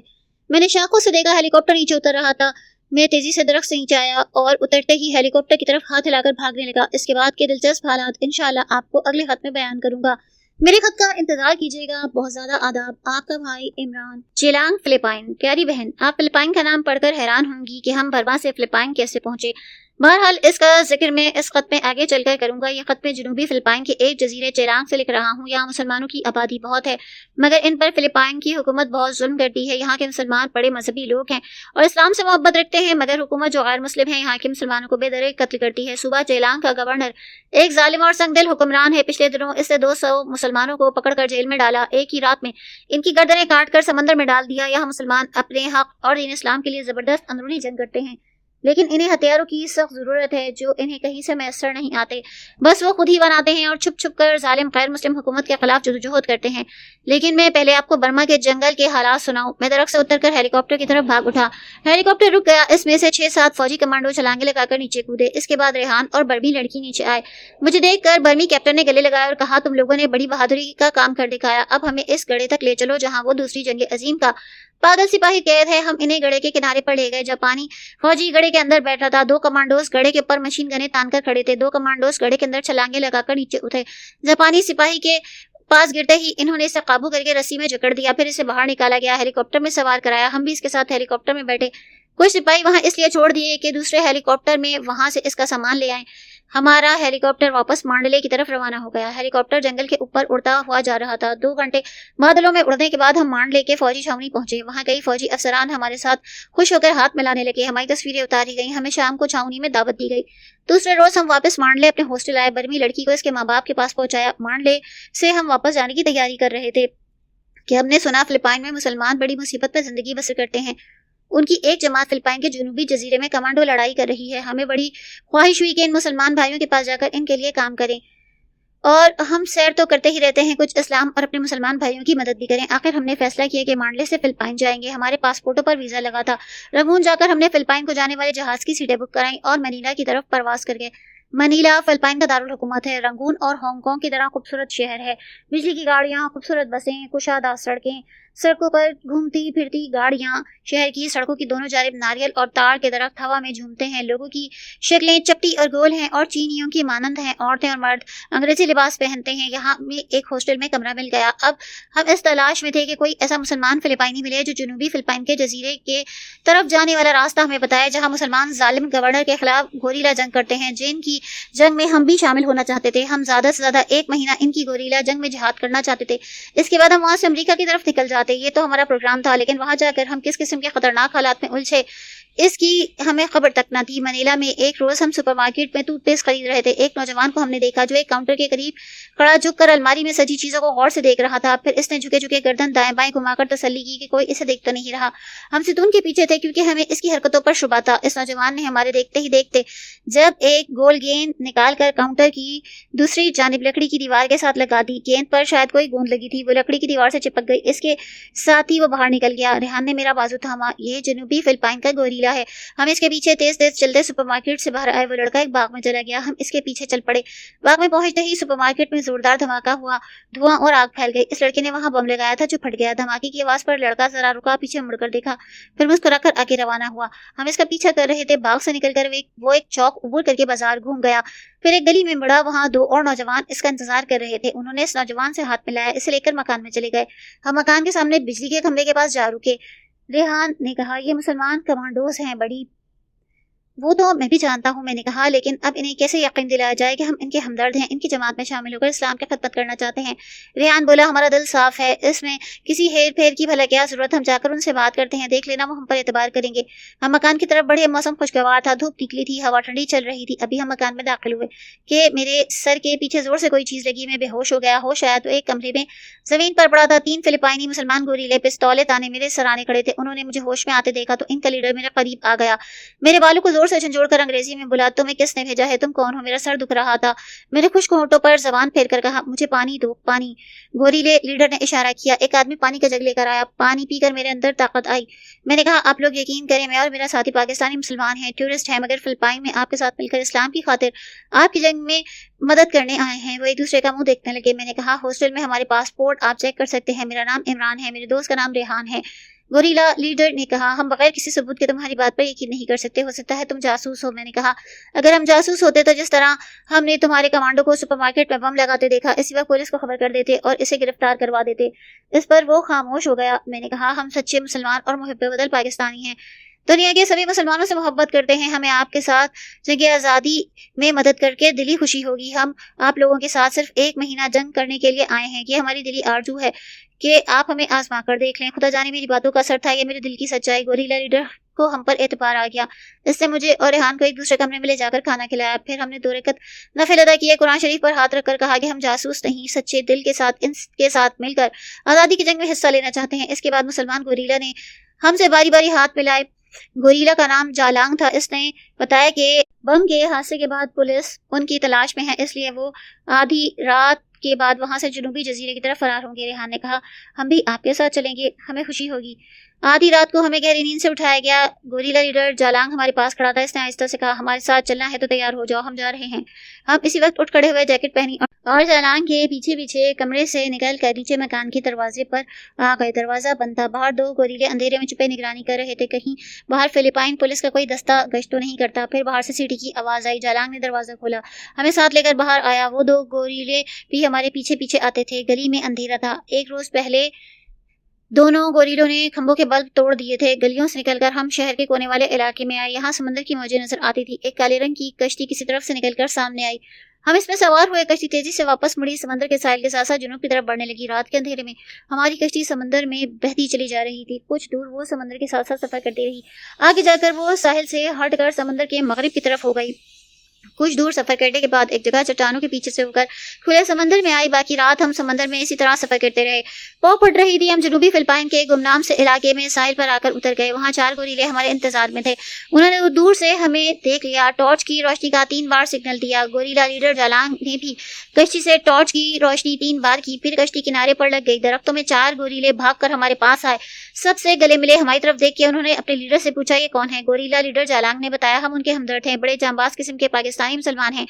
میں نے شاخوں سے دیکھا ہیلی کاپٹر نیچے اتر رہا تھا۔ میں تیزی سے درخت سے نیچے آیا اور اترتے ہی ہیلی کاپٹر کی طرف ہاتھ ہلا کر بھاگنے لگا۔ اس کے بعد کے دلچسپ حالات انشاءاللہ آپ کو اگلے خط میں بیان کروں گا۔ میرے خط کا انتظار کیجیے گا۔ بہت زیادہ آداب، آپ کا بھائی عمران۔ چیلانگ، فلپائن۔ پیاری بہن، آپ فلپائن کا نام پڑھ کر حیران ہوں گی کہ ہم برما سے فلپائن کیسے پہنچے۔ بہرحال اس کا ذکر میں اس خط میں آگے چل کر کروں گا۔ یہ خط میں جنوبی فلپائن کے ایک جزیرے چیلانگ سے لکھ رہا ہوں۔ یہاں مسلمانوں کی آبادی بہت ہے، مگر ان پر فلپائن کی حکومت بہت ظلم کرتی ہے۔ یہاں کے مسلمان بڑے مذہبی لوگ ہیں اور اسلام سے محبت رکھتے ہیں، مگر حکومت جو غیر مسلم ہے یہاں کے مسلمانوں کو بے دریغ قتل کرتی ہے۔ صوبہ چیلانگ کا گورنر ایک ظالم اور سنگ دل حکمران ہے۔ پچھلے دنوں اس سے 200 مسلمانوں کو پکڑ کر جیل میں ڈالا۔ ایک ہی رات میں ان کی گردنیں کاٹ کر سمندر میں ڈال دیا۔ یہاں مسلمان اپنے حق اور دین اسلام کے لیے زبردست اندرونی جنگ کرتے ہیں، لیکن انہیں ہتھیاروں کی سخت ضرورت ہے جو انہیں کہیں سے میسر نہیں آتے، بس وہ خود ہی بناتے ہیں اور چھپ چھپ کر ظالم غیر مسلم حکومت کے خلاف جدوجہد کرتے ہیں۔ لیکن میں پہلے آپ کو برما کے جنگل کے حالات سناؤں۔ میں درخت سے اتر کر ہیلی کاپٹر کی طرف بھاگ اٹھا۔ ہیلی کاپٹر رک گیا۔ اس میں سے 6-7 فوجی کمانڈو چھلانگیں لگا کر نیچے کودے۔ اس کے بعد ریحان اور برمی لڑکی نیچے آئے۔ مجھے دیکھ کر برمی کیپٹن نے گلے لگایا اور کہا، تم لوگوں نے بڑی بہادری کا کام کر دکھایا۔ اب ہمیں اس گڑھے تک لے چلو جہاں وہ دوسری جنگ عظیم کا پاگل سپاہی قید ہے۔ ہم انہیں گڑھے کے کنارے پر لے گئے۔ جاپانی فوجی گڑھے کے اندر بیٹھا تھا۔ 2 کمانڈوز گڑھے کے اوپر مشین گنیں تان کر کھڑے تھے۔ 2 کمانڈوز گڑھے کے اندر چھلانگیں لگا کر نیچے اترے۔ جاپانی سپاہی کے پاس گرتے ہی انہوں نے اسے قابو کر کے رسی میں جکڑ دیا، پھر اسے باہر نکالا گیا، ہیلی کاپٹر میں سوار کرایا۔ ہم بھی اس کے ساتھ ہیلی کاپٹر میں بیٹھے۔ کچھ سپاہی وہاں اس لیے چھوڑ دیے کہ دوسرے ہیلی کاپٹر میں وہاں سے اس کا سامان لے آئیں۔ ہمارا ہیلی کاپٹر واپس مانڈلے کی طرف روانہ ہو گیا۔ ہیلی کاپٹر جنگل کے اوپر اڑتا ہوا جا رہا تھا۔ 2 گھنٹے بادلوں میں اڑنے کے بعد ہم مانڈلے کے فوجی چھاؤنی پہنچے۔ وہاں کئی فوجی افسران ہمارے ساتھ خوش ہو کر ہاتھ ملانے لگے۔ ہماری تصویریں اتاری گئیں۔ ہمیں شام کو چھاؤنی میں دعوت دی گئی۔ دوسرے روز ہم واپس مانڈلے اپنے ہاسٹل آئے۔ برمی لڑکی کو اس کے ماں باپ کے پاس پہنچایا۔ مانڈلے سے ہم واپس جانے کی تیاری کر رہے تھے کہ ہم نے سنا فلپائن میں مسلمان بڑی مصیبت میں زندگی بسر کرتے ہیں۔ ان کی ایک جماعت فلپائن کے جنوبی جزیرے میں کمانڈو لڑائی کر رہی ہے۔ ہمیں بڑی خواہش ہوئی کہ ان مسلمان بھائیوں کے پاس جا کر ان کے لیے کام کریں، اور ہم سیر تو کرتے ہی رہتے ہیں، کچھ اسلام اور اپنے مسلمان بھائیوں کی مدد بھی کریں۔ آخر ہم نے فیصلہ کیا کہ مانڈلے سے فلپائن جائیں گے۔ ہمارے پاسپورٹوں پر ویزا لگا تھا۔ رنگون جا کر ہم نے فلپائن کو جانے والے جہاز کی سیٹیں بک کرائیں اور منیلا کی طرف پرواز کر گئے۔ منیلا فلپائن کا دارالحکومت ہے۔ رنگون اور ہانگ کانگ کی طرح خوبصورت شہر ہے۔ بجلی کی گاڑیاں، خوبصورت بسیں، کشادہ سڑکیں، سڑکوں پر گھومتی پھرتی گاڑیاں، شہر کی سڑکوں کی دونوں جانب ناریل اور تار کے درخت ہوا میں جھومتے ہیں۔ لوگوں کی شکلیں چپٹی اور گول ہیں اور چینیوں کی مانند ہیں۔ عورتیں اور مرد انگریزی لباس پہنتے ہیں۔ یہاں میں ایک ہاسٹل میں کمرہ مل گیا۔ اب ہم اس تلاش میں تھے کہ کوئی ایسا مسلمان فلپائنی ملے جو جنوبی فلپائن کے جزیرے کے طرف جانے والا راستہ ہمیں بتائے، جہاں مسلمان ظالم گورنر کے خلاف گوریلا جنگ کرتے ہیں، جن کی جنگ میں ہم بھی شامل ہونا چاہتے تھے۔ ہم زیادہ سے زیادہ 1 مہینہ ان کی گوریلا جنگ میں جہاد کرنا چاہتے تھے۔ اس کے بعد ہم وہاں سے امریکہ کی طرف نکل جاتے۔ یہ تو ہمارا پروگرام تھا، لیکن وہاں جا کر ہم کس قسم کے خطرناک حالات میں الجھے اس کی ہمیں خبر تک نہ تھی۔ منیلا میں ایک روز ہم سپر مارکیٹ میں ٹوتھ پیسٹ خرید رہے تھے۔ ایک نوجوان کو ہم نے دیکھا جو ایک کاؤنٹر کے قریب کھڑا جھک کر الماری میں سجی چیزوں کو غور سے دیکھ رہا تھا۔ پھر اس نے جھکے جھکے گردن دائیں بائیں گھما کر تسلی کی کہ کوئی اسے دیکھ تو نہیں رہا۔ ہم ستون کے پیچھے تھے کیونکہ ہمیں اس کی حرکتوں پر شبہ تھا۔ اس نوجوان نے ہمارے دیکھتے ہی دیکھتے جب ایک گول گیند نکال کر کاؤنٹر کی دوسری جانب لکڑی کی دیوار کے ساتھ لگا دی۔ گیند پر شاید کوئی گوند لگی تھی، وہ لکڑی کی دیوار سے چپک گئی، اس کے ساتھ ہی وہ باہر نکل گیا۔ ریحان نے میرا بازو تھاما۔ یہ جنوبی فلپائن کا گوریلا ہے۔ ہم اس کے پیچھے تیز تیز چلتے سپر مارکیٹ سے باہر آئے۔ وہ لڑکا ایک باغ میں چلا گیا، ہم اس کے پیچھے چل پڑے۔ باغ میں پہنچتے ہی سپر مارکیٹ میں زوردار دھماکہ ہوا، دھواں اور آگ پھیل گئی۔ اس لڑکے نے وہاں بم لگایا تھا جو پھٹ گیا۔ دھماکے کی آواز پر لڑکا ذرا رکا، پیچھے مڑ کر دیکھا، پھر مسکرا کر آگے روانہ ہوا۔ ہم اس کا پیچھا کر رہے تھے۔ باغ سے نکل کر وہ ایک چوک عبور کر کے بازار گھوم گیا، پھر ایک گلی میں مڑا، وہاں دو اور نوجوان اس کا انتظار کر رہے تھے۔ انہوں نے اس نوجوان سے ہاتھ ملایا، اسے لے کر مکان میں چلے گئے۔ ہم مکان کے سامنے بجلی کے کھمبے کے پاس جا رکے۔ ریحان نے کہا یہ مسلمان کمانڈوز ہیں بڑی۔ وہ تو میں بھی جانتا ہوں، میں نے کہا، لیکن اب انہیں کیسے یقین دلایا جائے کہ ہم ان کے ہمدرد ہیں، ان کی جماعت میں شامل ہو کر اسلام کی خدمت کرنا چاہتے ہیں۔ ریحان بولا ہمارا دل صاف ہے، اس میں کسی ہیر پھیر کی بھلا کیا ضرورت، ہم جا کر ان سے بات کرتے ہیں، دیکھ لینا وہ ہم پر اعتبار کریں گے۔ ہم مکان کی طرف بڑھے، موسم خوشگوار تھا، دھوپ نکلی تھی، ہوا ٹھنڈی چل رہی تھی۔ ابھی ہم مکان میں داخل ہوئے کہ میرے سر کے پیچھے زور سے کوئی چیز لگی، میں بے ہوش ہو گیا۔ ہوش آیا تو ایک کمرے میں زمین پر پڑا تھا 3 فلپائنی مسلمان گوریلے پستولے تانے میرے سرانے کھڑے تھے۔ انہوں نے مجھے ہوش میں آتے دیکھا تو ان کا لیڈر میرے قریب آ گیا، میرے بالوں کو زور سے جھنجھوڑ کر انگریزی میں بولا تمہیں کس نے بھیجا ہے، تم کون ہو، میرا سر دکھ رہا تھا۔ میرے خشک ہونٹوں پر زبان پھیر کر کہا مجھے پانی دو، پانی۔ گوریلے لیڈر نے اشارہ کیا، ایک آدمی پانی کا جگ لے کر آیا، پانی پی کر میرے اندر طاقت آئی۔ میں نے کہا آپ لوگ یقین کریں میں اور میرا ساتھی پاکستانی مسلمان ہیں، ٹورسٹ ہیں، مگر فلپائن میں آپ کے ساتھ مل کر اسلام کی خاطر آپ کی جنگ میں مدد کرنے آئے ہیں۔ وہ ایک دوسرے کا منہ دیکھنے لگے۔ میں نے کہا ہاسٹل میں ہمارے پاسپورٹ آپ چیک کر سکتے ہیں، میرا نام عمران ہے، میرے دوست کا نام ریحان ہے۔ گوریلا لیڈر نے کہا ہم بغیر کسی ثبوت کے تمہاری بات پر یقین نہیں کر سکتے، ہو سکتا ہے تم جاسوس ہو۔ میں نے کہا اگر ہم جاسوس ہوتے تو جس طرح ہم نے تمہارے کمانڈو کو سپر مارکیٹ میں بم لگاتے دیکھا اسی وقت پولیس کو خبر کر دیتے اور اسے گرفتار کروا دیتے۔ اس پر وہ خاموش ہو گیا۔ میں نے کہا ہم سچے مسلمان اور محب وطن پاکستانی ہیں، دنیا کے سبھی مسلمانوں سے محبت کرتے ہیں، ہمیں آپ کے ساتھ جنگ آزادی میں مدد کر کے دلی خوشی ہوگی۔ ہم آپ لوگوں کے ساتھ صرف 1 مہینہ جنگ کرنے کے لیے آئے ہیں، یہ ہماری دلی آرزو ہے کہ آپ ہمیں آزما کر دیکھ لیں، خدا جانے میری باتوں کا اثر تھا، یہ میرے دل کی سچائی۔ گوریلا لیڈر کو ہم پر اعتبار آ گیا، اس نے مجھے اور ریحان کو ایک دوسرے کمرے میں لے جا کر کھانا کھلایا، پھر ہم نے 2 رکعت نفل ادا کیے، قرآن شریف پر ہاتھ رکھ کر کہا کہ ہم جاسوس نہیں، سچے دل کے ساتھ ان کے ساتھ مل کر آزادی کی جنگ میں حصہ لینا چاہتے ہیں۔ اس کے بعد مسلمان گوریلا نے ہم سے باری باری ہاتھ ملائے۔ گوریلا کا نام جالانگ تھا، اس نے بتایا کہ بم کے حادثے کے بعد پولیس ان کی تلاش میں ہے، اس لیے وہ آدھی رات کے بعد وہاں سے جنوبی جزیرے کی طرف فرار ہوں گے۔ ریحان نے کہا ہم بھی آپ کے ساتھ چلیں گے، ہمیں خوشی ہوگی۔ آدھی رات کو ہمیں گہری نیند سے اٹھایا گیا۔ گوریلا لیڈر جالانگ ہمارے پاس کھڑا تھا، اس نے آہستہ سے کہا ہمارے ساتھ چلنا ہے تو تیار ہو جاؤ، ہم جا رہے ہیں۔ ہم اسی وقت اٹھ کھڑے ہوئے، جیکٹ پہنی اور جالانگ کے پیچھے پیچھے کمرے سے نکل کر نیچے مکان کے دروازے پر آ گئے۔ دروازہ بند تھا، باہر 2 گوریلے اندھیرے میں چھپے نگرانی کر رہے تھے، کہیں باہر فلپائن پولیس کا کوئی دستہ گشت تو نہیں کرتا۔ پھر باہر سے سیٹی کی آواز آئی، جالانگ نے دروازہ کھولا، ہمیں ساتھ لے کر باہر آیا۔ وہ 2 گوریلے بھی ہمارے پیچھے پیچھے آتے تھے۔ گلی میں اندھیرا تھا، 1 روز پہلے دونوں گوریلوں نے کھمبوں کے بلب توڑ دیے تھے۔ گلیوں سے نکل کر ہم شہر کے کونے والے علاقے میں آئے، یہاں سمندر کی موجیں نظر آتی تھی۔ ایک کالے رنگ کی کشتی کسی طرف سے نکل کر سامنے آئی، ہم اس میں سوار ہوئے۔ کشتی تیزی سے واپس مڑی، سمندر کے ساحل کے ساتھ ساتھ جنوب کی طرف بڑھنے لگی۔ رات کے اندھیرے میں ہماری کشتی سمندر میں بہتی چلی جا رہی تھی، کچھ دور وہ سمندر کے ساتھ ساتھ سفر کرتی رہی، آگے جا کر وہ ساحل سے ہٹ کر سمندر کے مغرب کی طرف ہو گئی۔ کچھ دور سفر کرنے کے بعد ایک جگہ چٹانوں کے پیچھے سے ہو کر کھلے سمندر میں آئی۔ باقی رات ہم سمندر میں اسی طرح سفر کرتے رہے۔ پو پھٹ رہی تھی، ہم جنوبی فلپائن کے گمنام سے علاقے میں ساحل پر آ کر اتر گئے۔ وہاں 4 گوریلے ہمارے انتظار میں تھے، انہوں نے دور سے ہمیں دیکھ لیا، ٹارچ کی روشنی کا 3 بار سگنل دیا۔ گوریلا لیڈر جالانگ نے بھی کشتی سے ٹارچ کی روشنی 3 بار کی، پھر کشتی کنارے پر لگ گئی۔ درختوں میں 4 گوریلے بھاگ کر ہمارے پاس آئے، سب سے گلے ملے، ہماری طرف دیکھ کے انہوں نے اپنے لیڈر سے پوچھا یہ کون ہے؟ گوریلا لیڈر جالانگ نے بتایا ہم ان کے ہمدرد ہیں، بڑے جانباز قسم کے پاکستانی مسلمان ہیں۔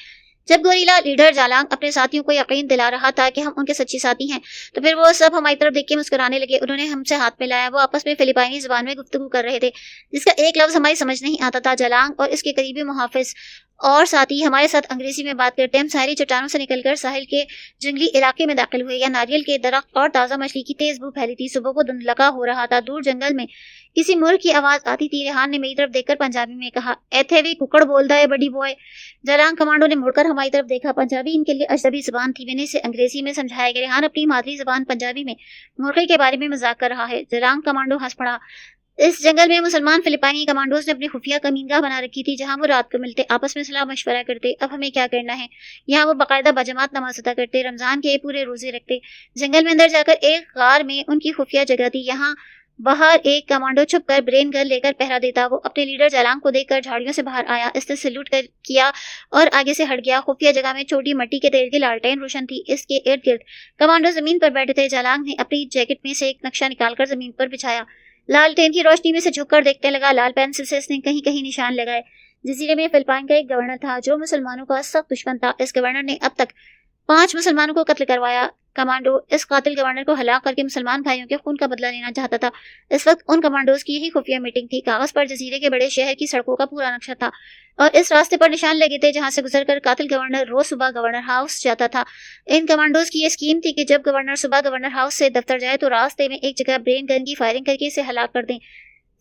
جب گوریلا لیڈر جالانگ اپنے ساتھیوں کو یقین دلا رہا تھا کہ ہم ان کے سچے ساتھی ہیں تو پھر وہ سب ہماری طرف دیکھ کے مسکرانے لگے۔ انہوں نے ہم سے ہاتھ ملایا، وہ آپس میں فلپائنی زبان میں گفتگو کر رہے تھے جس کا ایک لفظ ہماری سمجھ نہیں آتا تھا۔ جالانگ اور اس کے قریبی محافظ اور ساتھی ہمارے ساتھ انگریزی میں بات کرتے، ہم ساحلی چٹانوں سے نکل کر ساحل کے جنگلی علاقے میں داخل ہوئے۔ یا ناریل کے درخت اور تازہ مچھلی کی تیز بو پھیلی تھی، صبح کو دھندلکا ہو رہا تھا، دور جنگل میں کسی مرغ کی آواز آتی تھی۔ ریحان نے میری طرف دیکھ کر پنجابی میں کہا ایتھے بھی ککڑ بولدا ہے بڑی بوائے۔ جالانگ کمانڈو نے مڑ کر ہماری طرف دیکھا، پنجابی ان کے لیے اجنبی زبان تھی، میں نے اسے انگریزی میں سمجھایا کہ ریحان اپنی مادری زبان پنجابی میں مرغی کے بارے میں مذاق کر رہا ہے۔ جالانگ کمانڈو ہنس پڑا، اس جنگل میں مسلمان فلپائنی کمانڈوز نے اپنی خفیہ کمینگاہ بنا رکھی تھی، جہاں وہ رات کو ملتے، آپس میں صلاح مشورہ کرتے، اب ہمیں کیا کرنا ہے۔ یہاں وہ باقاعدہ بجماعت نماز ادا کرتے، رمضان کے پورے روزے رکھتے۔ جنگل میں اندر جا کر ایک غار میں ان کی خفیہ جگہ تھی، یہاں باہر ایک کمانڈو چھپ کر برین گن لے کر پہرا دیتا۔ وہ اپنے لیڈر جالانگ کو دیکھ کر جھاڑیوں سے باہر آیا، اس نے سلوٹ کیا اور آگے سے ہٹ گیا۔ خفیہ جگہ میں چھوٹی مٹی کے تیل کی لالٹین روشن تھی، اس کے ارد گرد کمانڈو زمین پر بیٹھے تھے۔ جالانگ نے اپنی جیکٹ میں سے ایک نقشہ نکال کر زمین پر بچھایا، لالٹین کی روشنی میں سے جھک کر دیکھنے لگا۔ لال پینسل سے اس نے کہیں کہیں نشان لگائے۔ جزیرے میں فلپائن کا ایک گورنر تھا جو مسلمانوں کا سخت دشمن تھا۔ اس گورنر نے اب تک 5 مسلمانوں کو قتل کروایا۔ کمانڈو اس قاتل گورنر کو ہلاک کر کے مسلمان بھائیوں کے خون کا بدلہ لینا چاہتا تھا۔ اس وقت ان کمانڈوز کی یہی خفیہ میٹنگ تھی۔ کاغذ پر جزیرے کے بڑے شہر کی سڑکوں کا پورا نقشہ تھا اور اس راستے پر نشان لگے تھے جہاں سے گزر کر قاتل گورنر روز صبح گورنر ہاؤس جاتا تھا۔ ان کمانڈوز کی یہ اسکیم تھی کہ جب گورنر صبح گورنر ہاؤس سے دفتر جائے تو راستے میں ایک جگہ برین گن کی فائرنگ کر کے اسے ہلاک کر دیں۔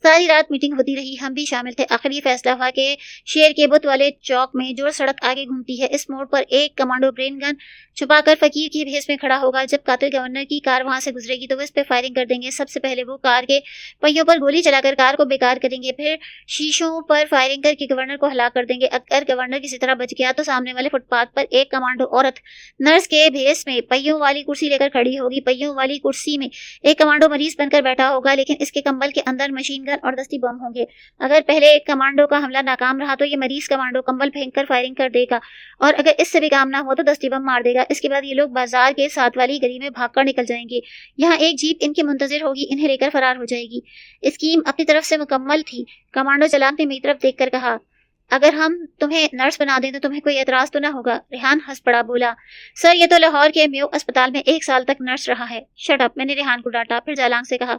ساری رات میٹنگ ہوتی رہی، ہم بھی شامل تھے۔ آخر یہ فیصلہ ہوا کہ شیر کے بت والے چوک میں جو سڑک آگے گھومتی ہے، اس موڑ پر ایک کمانڈو برین گن چھپا کر فقیر کی بھیس میں کھڑا ہوگا۔ جب قاتل گورنر کی کار وہاں سے گزرے گی تو وہ اس پہ فائرنگ کر دیں گے۔ سب سے پہلے وہ کار کے پہیوں پر گولی چلا کر کار کو بیکار کریں گے، پھر شیشوں پر فائرنگ کر کے گورنر کو ہلاک کر دیں گے۔ اگر گورنر کسی طرح بچ گیا تو سامنے والے فٹ پاتھ پر ایک کمانڈو عورت نرس کے بھیس میں پہیوں والی کرسی لے کر کھڑی ہوگی۔ پہیوں والی کرسی میں ایک کمانڈو مریض بن کر بیٹھا ہوگا، لیکن اس کے کمبل کے اندر مشین گن اور دستی بم ہوں گے۔ اگر پہلے ایک کمانڈو کا حملہ ناکام رہا تو یہ مریض کمانڈو کمبل پھینک کر فائرنگ کر دے گا اور اگر اس سے بھی کام نہ ہو تو دستی بم مار دے گا۔ اس کے بعد یہ لوگ بازار کے ساتھ والی گلی میں بھاگ کر نکل جائیں گے۔ یہاں ایک جیپ ان کی منتظر ہوگی، انہیں لے کر فرار ہو جائے گی۔ اسکیم اپنی طرف سے مکمل تھی۔ کمانڈو جالانگ نے میری طرف دیکھ کر کہا، اگر ہم تمہیں نرس بنا دیں تو تمہیں کوئی اعتراض تو نہ ہوگا؟ ریحان ہنس پڑا، بولا، سر یہ تو لاہور کے میو اسپتال میں 1 سال تک نرس رہا ہے۔ شٹ اپ، میں نے ریحان کو ڈانٹا۔ پھر جالانگ سے کہا،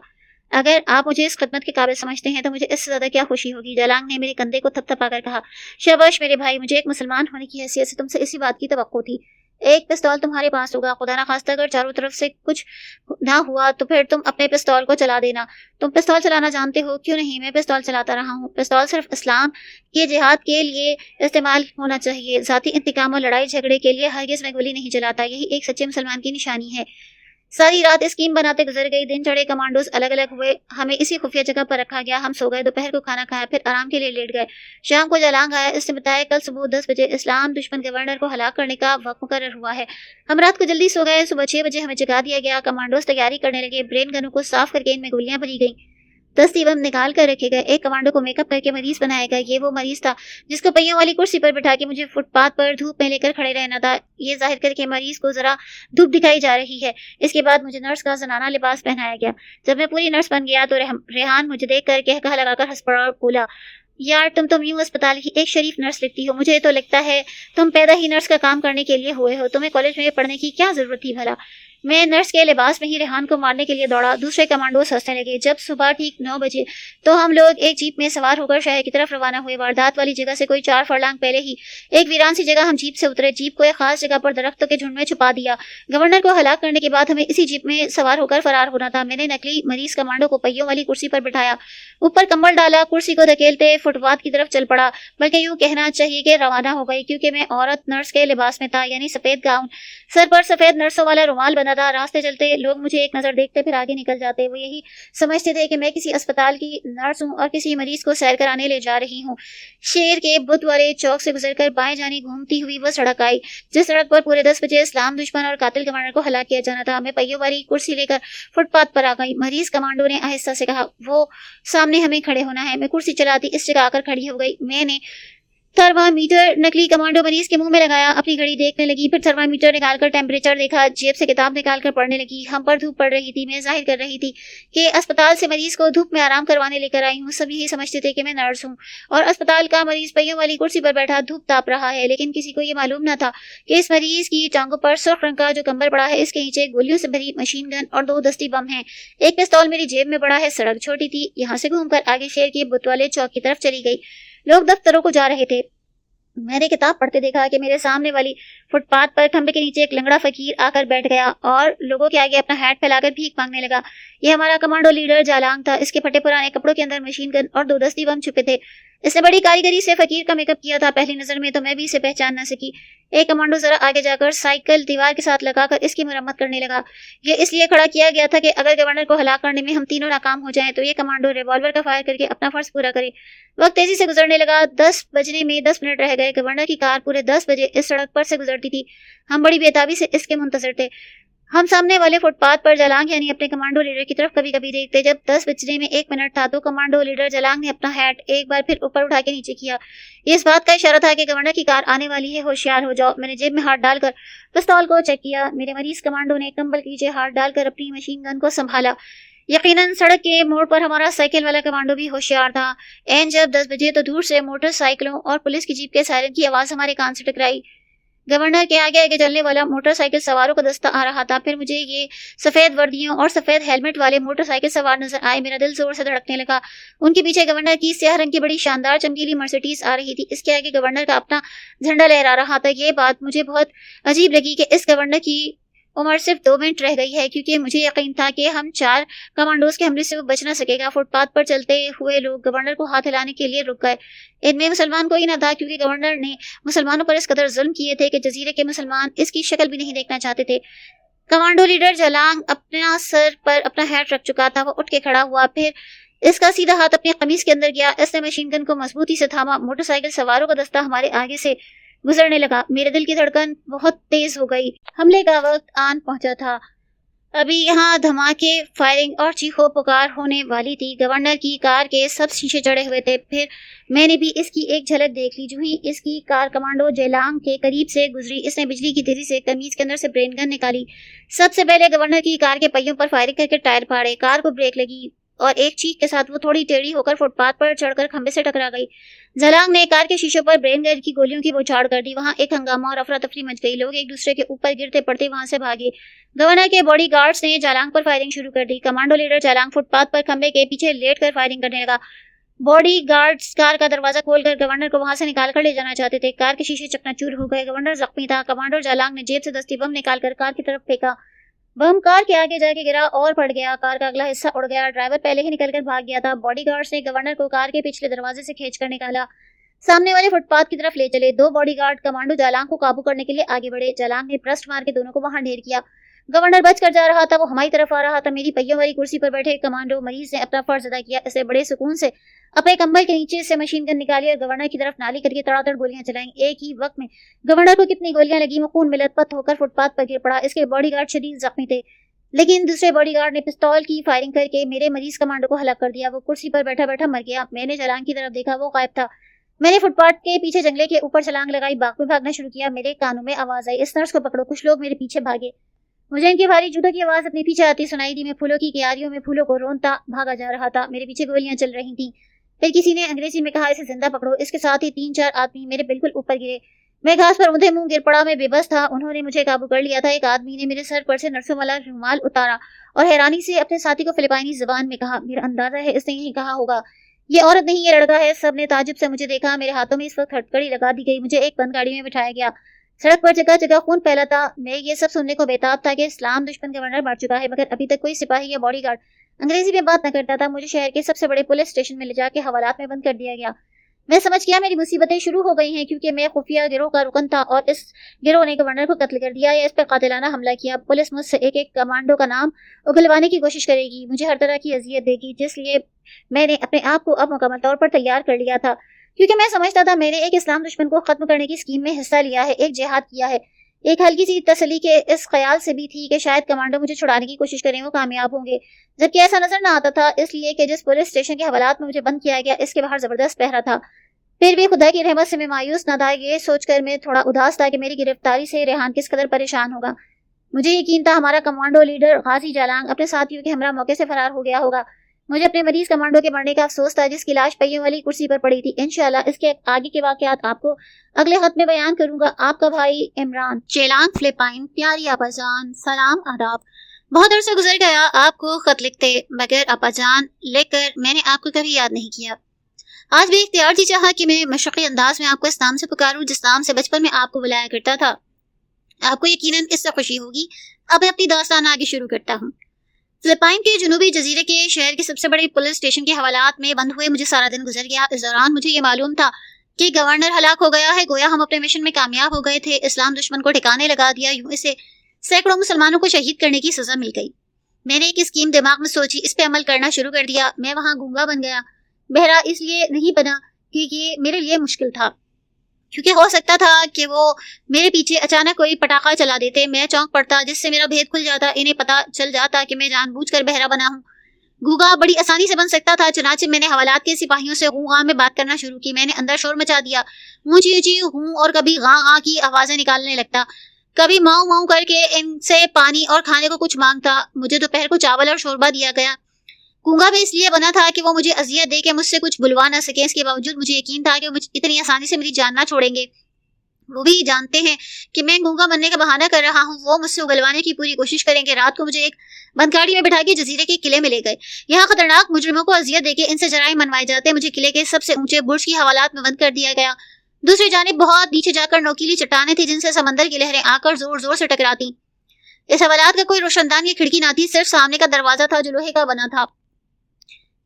اگر آپ مجھے اس خدمت کے قابل سمجھتے ہیں تو مجھے اس سے زیادہ کیا خوشی ہوگی؟ جالانگ نے میرے کندھے کو تھپ تھپا کر کہا، شاباش میرے بھائی، مجھے ایک مسلمان ہونے کی حیثیت سے تم سے اسی بات کی توقع تھی۔ ایک پستول تمہارے پاس ہوگا، خدا نہ خواستہ اگر چاروں طرف سے کچھ نہ ہوا تو پھر تم اپنے پستول کو چلا دینا۔ تم پستول چلانا جانتے ہو؟ کیوں نہیں، میں پستول چلاتا رہا ہوں۔ پستول صرف اسلام کے جہاد کے لیے استعمال ہونا چاہیے، ذاتی انتقام اور لڑائی جھگڑے کے لیے ہرگز میں گولی نہیں چلاتا۔ یہی ایک سچے مسلمان کی نشانی ہے۔ ساری رات اسکیم بناتے گزر گئی۔ دن چڑھے، کمانڈوز الگ الگ ہوئے، ہمیں اسی خفیہ جگہ پر رکھا گیا۔ ہم سو گئے، دوپہر کو کھانا کھایا، پھر آرام کے لیے لیٹ گئے۔ شام کو جالانگ آیا، اس نے بتایا کل صبح 10 بجے اسلام دشمن گورنر کو ہلاک کرنے کا وقت مقرر ہوا ہے۔ ہم رات کو جلدی سو گئے، صبح 6 بجے ہمیں جگا دیا گیا۔ کمانڈوز تیاری کرنے لگے، برین گنوں کو صاف کر کے ان میں گولیاں بھری گئیں، دستی بم نکال کر رکھے گئے۔ ایک کمانڈو کو میک اپ کر کے مریض بنایا گیا، یہ وہ مریض تھا جس کو پہیوں والی کرسی پر بٹھا کے مجھے فٹ پاتھ پر دھوپ میں لے کر کھڑے رہنا تھا، یہ ظاہر کر کے مریض کو ذرا دھوپ دکھائی جا رہی ہے۔ اس کے بعد مجھے نرس کا زنانہ لباس پہنایا گیا۔ جب میں پوری نرس بن گیا تو ریحان مجھے دیکھ کر کہا لگا کر ہنس پڑا اور بولا، یار تم تو یوں اسپتال کی ایک شریف نرس لگتی ہو، مجھے تو لگتا ہے تم پیدا ہی نرس کا کام کرنے کے لیے ہوئے ہو، تمہیں کالج میں پڑھنے کی کیا ضرورت تھی بھلا؟ میں نرس کے لباس میں ہی ریحان کو مارنے کے لیے دوڑا۔ دوسرے کمانڈوز ہنسنے لگے۔ جب صبح ٹھیک 9 بجے تو ہم لوگ ایک جیپ میں سوار ہو کر شہر کی طرف روانہ ہوئے۔ واردات والی جگہ سے کوئی 4 فرلانگ پہلے ہی ایک ویران سی جگہ ہم جیپ سے اترے۔ جیپ کو ایک خاص جگہ پر درختوں کے جھنڈ میں چھپا دیا۔ گورنر کو ہلاک کرنے کے بعد ہمیں اسی جیپ میں سوار ہو کر فرار ہونا تھا۔ میں نے نقلی مریض کمانڈو کو پہیوں والی کرسی پر بٹھایا، اوپر کمبل ڈالا، کرسی کو دھکیلتے فٹ پاتھ کی طرف چل پڑا، بلکہ یوں کہنا چاہیے کہ روانہ ہو گئی، کیونکہ میں عورت نرس کے لباس میں تھا، یعنی سفید گاؤن، سر پر سفید نرسوں والا رومال بندھا تھا۔ راستے چلتے لوگ مجھے ایک نظر دیکھتے پھر آگے نکل جاتے۔ وہ یہی سمجھتے تھے کہ میں کسی اسپتال کی نرس ہوں اور کسی مریض کو سیر کرانے لے جا رہی ہوں۔ شیر کے بت والے چوک سے گزر کر بائیں جانب گھومتی ہوئی وہ سڑک آئی جس سڑک پر پورے 10 بجے اسلام دشمن اور قاتل گورنر کو ہلاک کیا جانا تھا۔ میں پہیوں والی کرسی لے کر فٹ پاتھ پر آ گئی۔ مریض کمانڈو نے آہستہ سے کہا، وہ سامنے ہمیں کھڑے ہونا ہے۔ میں کرسی چلاتی اس جگہ آ کر کھڑی ہو گئی۔ میں نے تھرمامیٹر نقلی کمانڈو مریض کے منہ میں لگایا، اپنی گھڑی دیکھنے لگی، پھر تھرمامیٹر نکال کر ٹیمپریچر دیکھا، جیب سے کتاب نکال کر پڑھنے لگی۔ ہم پر دھوپ پڑ رہی تھی، میں ظاہر کر رہی تھی کہ اسپتال سے مریض کو دھوپ میں آرام کروانے لے کر آئی ہوں۔ سب یہی سمجھتے تھے کہ میں نرس ہوں اور اسپتال کا مریض پہیوں والی کرسی پر بیٹھا دھوپ تاپ رہا ہے، لیکن کسی کو یہ معلوم نہ تھا کہ اس مریض کی ٹانگوں پر سرخ رنگ کا جو کمبل پڑا ہے، اس کے نیچے گولیوں سے بھری مشین گن اور 2 دستی بم ہیں۔ ایک پستول میری جیب میں پڑا ہے۔ سڑک چھوٹی تھی، یہاں سے گھوم کر آگے شیر کے بت والے چوک کی طرف چلی گئی۔ لوگ دفتروں کو جا رہے تھے۔ میں نے کتاب پڑھتے دیکھا کہ میرے سامنے والی فٹ پاتھ پر کھمبے کے نیچے ایک لنگڑا فقیر آ کر بیٹھ گیا اور لوگوں کے آگے اپنا ہیٹ پھیلا کر بھیک مانگنے لگا۔ یہ ہمارا کمانڈو لیڈر جالانگ تھا۔ اس کے پھٹے پرانے کپڑوں کے اندر مشین گن اور 2 دستی بم چھپے تھے۔ اس نے بڑی کاریگری سے فقیر کا میک اپ کیا تھا، پہلی نظر میں تو میں بھی اسے پہچان نہ سکی۔ ایک کمانڈو ذرا آگے جا کر سائیکل دیوار کے ساتھ لگا کر اس کی مرمت کرنے لگا۔ یہ اس لیے کھڑا کیا گیا تھا کہ اگر گورنر کو ہلاک کرنے میں ہم تینوں ناکام ہو جائیں تو یہ کمانڈو ریوالور کا فائر کر کے اپنا فرض پورا کرے۔ وقت تیزی سے گزرنے لگا، 10 بجنے میں 10 منٹ رہ گئے۔ گورنر کی کار پورے 10 بجے اس سڑک پر سے گزرتی تھی۔ ہم بڑی بےتابی سے اس کے منتظر تھے۔ ہم سامنے والے فٹ پاتھ پر جلانگ یعنی اپنے کمانڈو لیڈر کی طرف کبھی کبھی دیکھتے۔ جب 10 بجنے میں 1 منٹ تھا تو کمانڈو لیڈر جلانگ نے اپنا ہیٹ ایک بار پھر اوپر اٹھا کے نیچے کیا۔ یہ اس بات کا اشارہ تھا کہ گورنر کی کار آنے والی ہے، ہوشیار ہو جاؤ۔ میں نے جیب میں ہاتھ ڈال کر پستول کو چیک کیا۔ میرے مریض کمانڈو نے کمبل کے نیچے ہاتھ ڈال کر اپنی مشین گن کو سنبھالا۔ یقیناً سڑک کے موڑ پر ہمارا سائیکل والا کمانڈو بھی ہوشیار تھا۔ این جب 10 بجے تو دور سے موٹر سائیکلوں اور پولیس کی جیپ کے سائرن کی آواز ہمارے کان سے ٹکرائی۔ گورنر کے آگے آگے چلنے والا موٹر سائیکل سواروں کا دستہ آ رہا تھا۔ پھر مجھے یہ سفید وردیوں اور سفید ہیلمٹ والے موٹر سائیکل سوار نظر آئے۔ میرا دل زور سے دھڑکنے لگا۔ ان کے پیچھے گورنر کی سیاہ رنگ کی بڑی شاندار چمکیلی مرسیڈیز آ رہی تھی۔ اس کے آگے گورنر کا اپنا جھنڈا لہرا رہا تھا۔ یہ بات مجھے بہت عجیب لگی کہ اس گورنر کی عمر صرف 2 منٹ رہ گئی ہے، کیونکہ مجھے یقین تھا کہ ہم 4 کمانڈوز کے حملے سے وہ بچ نہ سکے گا۔ فٹ پاتھ پر چلتے ہوئے لوگ گورنر کو ہاتھ ہلانے کے لیے رک گئے۔ ان میں مسلمان کوئی نہ تھا، کیونکہ گورنر نے مسلمانوں پر اس قدر ظلم کیے تھے کہ جزیرے کے مسلمان اس کی شکل بھی نہیں دیکھنا چاہتے تھے۔ کمانڈو لیڈر جلانگ اپنا سر پر اپنا ہیٹ رکھ چکا تھا۔ وہ اٹھ کے کھڑا ہوا، پھر اس کا سیدھا ہاتھ اپنی قمیض کے اندر گیا۔ اس نے مشین گن کو مضبوطی سے تھاما۔ موٹر سائیکل سواروں کا دستہ ہمارے آگے سے گزرنے لگا۔ میرے دل کی دھڑکن بہت تیز ہو گئی۔ حملے کا وقت آن پہنچا تھا۔ ابھی یہاں دھماکے، فائرنگ اور چیخو پکار ہونے والی تھی۔ گورنر کی کار کے سب شیشے چڑھے ہوئے تھے۔ پھر میں نے بھی اس کی ایک جھلک دیکھ لی۔ جو ہی اس کی کار کمانڈو جیلانگ کے قریب سے گزری، اس نے بجلی کی تیزی سے قمیض کے اندر سے برین گن نکالی۔ سب سے پہلے گورنر کی کار کے پہیوں پر فائرنگ کر کے ٹائر پھاڑے۔ کار کو بریک لگی اور ایک چیخ کے ساتھ وہ تھوڑی ٹیڑھی ہو کر فٹ پاتھ پر چڑھ کر کھمبے سے ٹکرا گئی۔ جلانگ نے کار کے شیشوں پر برین گن کی گولیوں کی بوچھاڑ کر دی۔ وہاں ایک ہنگامہ اور افراتفری مچ گئی۔ لوگ ایک دوسرے کے اوپر گرتے پڑتے وہاں سے بھاگے۔ گورنر کے باڈی گارڈز نے جلانگ پر فائرنگ شروع کر دی۔ کمانڈو لیڈر جلانگ فٹ پاتھ پر کھمبے کے پیچھے لیٹ کر فائرنگ کرنے لگا۔ باڈی گارڈز کار کا دروازہ کھول کر گورنر کو وہاں سے نکال کر لے جانا چاہتے تھے۔ کار کے شیشے چکناچور ہو گئے۔ گورنر زخمی تھا۔ کمانڈر جلانگ نے جیب سے دستی بم نکال کر کار کی طرف پھینکا۔ بم کار کے آگے جا کے گرا اور پڑ گیا۔ کار کا اگلا حصہ اڑ گیا۔ ڈرائیور پہلے ہی نکل کر بھاگ گیا تھا۔ باڈی گارڈز نے گورنر کو کار کے پچھلے دروازے سے کھینچ کر نکالا۔ سامنے والے فٹ پاتھ کی طرف لے چلے۔ 2 باڈی گارڈ کمانڈو جلانگ کو قابو کرنے کے لیے آگے بڑھے۔ جلانگ نے برسٹ مار کے دونوں کو وہاں ڈھیر کیا۔ گورنر بچ کر جا رہا تھا۔ وہ ہماری طرف آ رہا تھا۔ میری پہیوں والی کرسی پر بیٹھے کمانڈو مریض نے اپنا فرض ادا کیا۔ اسے بڑے سکون سے اپنے کمبل کے نیچے سے مشین گن نکالی اور گورنر کی طرف نالی کر کے تڑا تڑ گولیاں چلائیں۔ ایک ہی وقت میں گورنر کو کتنی گولیاں لگی، وہ خون میں لت پت ہو کر فٹ پاتھ پر گر پڑا۔ اس کے باڈی گارڈ شدید زخمی تھے، لیکن دوسرے باڈی گارڈ نے پستول کی فائرنگ کر کے میرے مریض کمانڈو کو ہلاک کر دیا۔ وہ کرسی پر بیٹھا بیٹھا مر گیا۔ میں نے جلانگ کی طرف دیکھا، وہ غائب تھا۔ میں نے فٹ پاتھ کے پیچھے جنگلے کے اوپر چھلانگ لگائی، باغ میں بھاگنا شروع کیا۔ میرے کانوں میں آواز آئی، اس نرس کو پکڑو۔ کچھ لوگ میرے پیچھے بھاگے۔ مجھے ان کی بھاری جوتوں کی آواز اپنے پیچھے آتی سنائی دی۔ میں پھولوں کی کیاریوں میں پھولوں کو رونتا بھاگا جا رہا تھا۔ میرے پیچھے گولیاں چل رہی تھیں۔ پھر کسی نے انگریزی میں کہا، اسے زندہ پکڑو۔ اس کے ساتھ ہی 3-4 آدمی میرے بالکل اوپر گرے۔ میں گھاس پر اندھے منہ گر پڑا۔ میں بے بس تھا۔ انہوں نے مجھے قابو کر لیا تھا۔ ایک آدمی نے میرے سر پر سے نرسوں والا رومال اتارا اور حیرانی سے اپنے ساتھی کو فلپائنی زبان میں کہا۔ میرا اندازہ ہے اس نے یہی کہا ہوگا، یہ عورت نہیں، یہ لڑکا ہے۔ سب نے تعجب سے مجھے دیکھا۔ میرے ہاتھوں میں اس وقت ہتھکڑی لگا دی گئی۔ مجھے ایک بند گاڑی میں بٹھایا گیا۔ سڑک پر جگہ جگہ خون پھیلا تھا۔ میں یہ سب سننے کو بےتاب تھا کہ اسلام دشمن گورنر مر چکا ہے، مگر ابھی تک کوئی سپاہی یا باڈی گارڈ انگریزی میں بات نہ کرتا تھا۔ مجھے شہر کے سب سے بڑے پولیس اسٹیشن میں لے جا کے حوالات میں بند کر دیا گیا۔ میں سمجھ گیا میری مصیبتیں شروع ہو گئی ہیں، کیونکہ میں خفیہ گروہ کا رکن تھا اور اس گروہ نے گورنر کو قتل کر دیا یا اس پر قاتلانہ حملہ کیا۔ پولیس مجھ سے ایک ایک کمانڈو کا نام اگلوانے کی کوشش کرے گی، مجھے ہر طرح کی اذیت دے گی، جس لیے میں نے اپنے آپ کو اب مکمل طور پر تیار کر لیا تھا، کیونکہ میں سمجھتا تھا میں نے ایک اسلام دشمن کو ختم کرنے کی اسکیم میں حصہ لیا ہے، ایک جہاد کیا ہے۔ ایک ہلکی سی تسلی کے اس خیال سے بھی تھی کہ شاید کمانڈو مجھے چھڑانے کی کوشش کریں، وہ کامیاب ہوں گے، جبکہ ایسا نظر نہ آتا تھا، اس لیے کہ جس پولیس اسٹیشن کے حوالات میں مجھے بند کیا گیا اس کے باہر زبردست پہرا تھا۔ پھر بھی خدا کی رحمت سے میں مایوس نہ تھا۔ یہ سوچ کر میں تھوڑا اداس تھا کہ میری گرفتاری سے ریحان کس قدر پریشان ہوگا۔ مجھے یقین تھا ہمارا کمانڈو لیڈر غازی جلانگ اپنے ساتھیوں کے ہمراہ موقع سے فرار ہو گیا ہوگا۔ مجھے اپنے مریض کمانڈو کے مرنے کا افسوس تھا، جس کی لاش پہیوں والی کرسی پر پڑی تھی۔ انشاءاللہ اس کے آگے کے واقعات آپ کو اگلے خط میں بیان کروں گا۔ آپ کا بھائی عمران، چیلانگ فلپائن۔ پیاری آپا جان، سلام آداب۔ بہت عرصہ گزر گیا آپ کو خط لکھتے، مگر آپا جان لکھ کر میں نے آپ کو کبھی یاد نہیں کیا۔ آج بھی اختیار تھی چاہا کہ میں مشرقی انداز میں آپ کو اس نام سے پکاروں جس نام سے بچپن میں آپ کو بلایا کرتا تھا۔ آپ کو یقیناً اس سے خوشی ہوگی۔ اب میں اپنی داستان آگے شروع کرتا ہوں۔ فلپائن کے جنوبی جزیرے کے شہر کے سب سے بڑے پولیس اسٹیشن کے حوالات میں بند ہوئے مجھے سارا دن گزر گیا۔ اس دوران مجھے یہ معلوم تھا کہ گورنر ہلاک ہو گیا ہے، گویا ہم اپنے مشن میں کامیاب ہو گئے تھے، اسلام دشمن کو ٹھکانے لگا دیا، یوں اسے سینکڑوں مسلمانوں کو شہید کرنے کی سزا مل گئی۔ میں نے ایک اسکیم دماغ میں سوچی، اس پہ عمل کرنا شروع کر دیا۔ میں وہاں گونگا بن گیا۔ بہرا اس لیے نہیں بنا کہ یہ میرے لیے مشکل تھا، کیونکہ ہو سکتا تھا کہ وہ میرے پیچھے اچانک کوئی پٹاخہ چلا دیتے، میں چونک پڑتا جس سے میرا بھید کھل جاتا، انہیں پتا چل جاتا کہ میں جان بوجھ کر بہرا بنا ہوں۔ گونگا بڑی آسانی سے بن سکتا تھا، چنانچہ میں نے حوالات کے سپاہیوں سے غوں میں بات کرنا شروع کی۔ میں نے اندر شور مچا دیا، اونچی اونچی ہوں اور کبھی غاں کی آوازیں نکالنے لگتا، کبھی ماؤں ماؤں کر کے ان سے پانی اور کھانے کو کچھ مانگتا۔ مجھے دوپہر کو چاول اور شوربہ دیا گیا۔ گونگا میں اس لیے بنا تھا کہ وہ مجھے اذیت دے کے مجھ سے کچھ بلوا نہ سکیں، اس کے باوجود مجھے یقین تھا کہ وہ اتنی آسانی سے میری جان نہ چھوڑیں گے۔ وہ بھی جانتے ہیں کہ میں گونگا بننے کا بہانہ کر رہا ہوں، وہ مجھ سے اگلوانے کی پوری کوشش کریں گے۔ رات کو مجھے ایک بندکاڑی میں بٹھا کے جزیرے کے قلعے میں لے گئے۔ یہاں خطرناک مجرموں کو اذیت دے کے ان سے جرائم منوائے جاتے۔ مجھے قلعے کے سب سے اونچے برج کی حوالات میں بند کر دیا گیا۔ دوسری جانب بہت نیچے جا کر نوکیلی چٹانیں تھیں جن سے سمندر کی لہریں آ کر زور زور سے ٹکراتی۔ اس حوالات کا کوئی روشن دان یا کھڑکی نہ تھی، صرف سامنے کا دروازہ تھا جو لوہے کا بنا تھا۔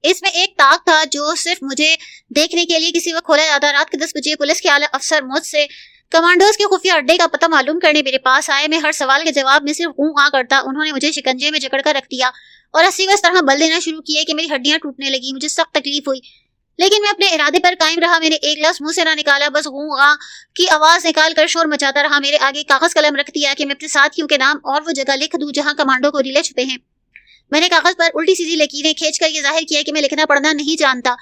اس میں ایک تاک تھا جو صرف مجھے دیکھنے کے لیے کسی وقت کھولا جاتا۔ رات کے 10 بجے پولیس کے اعلیٰ افسر مجھ سے کمانڈوز کے خفیہ اڈے کا پتہ معلوم کرنے میرے پاس آئے۔ میں ہر سوال کے جواب میں صرف اوں کرتا۔ انہوں نے مجھے شکنجے میں جکڑ کر رکھ دیا اور رسی اس طرح بل دینا شروع کیے کہ میری ہڈیاں ٹوٹنے لگی۔ مجھے سخت تکلیف ہوئی، لیکن میں اپنے ارادے پر قائم رہا۔ میں نے ایک لفظ منہ سے نہ نکالا، بس غوں کی آواز نکال کر شور مچاتا رہا۔ میرے آگے کاغذ قلم رکھ دیا کہ میں اپنے ساتھیوں کے نام اور وہ جگہ لکھ دوں جہاں کمانڈو کو ریلے چھپے ہیں۔ میں نے کاغذ پر الٹی سیدھی لکیریں کھینچ کر یہ ظاہر کیا کہ میں لکھنا پڑھنا نہیں جانتا۔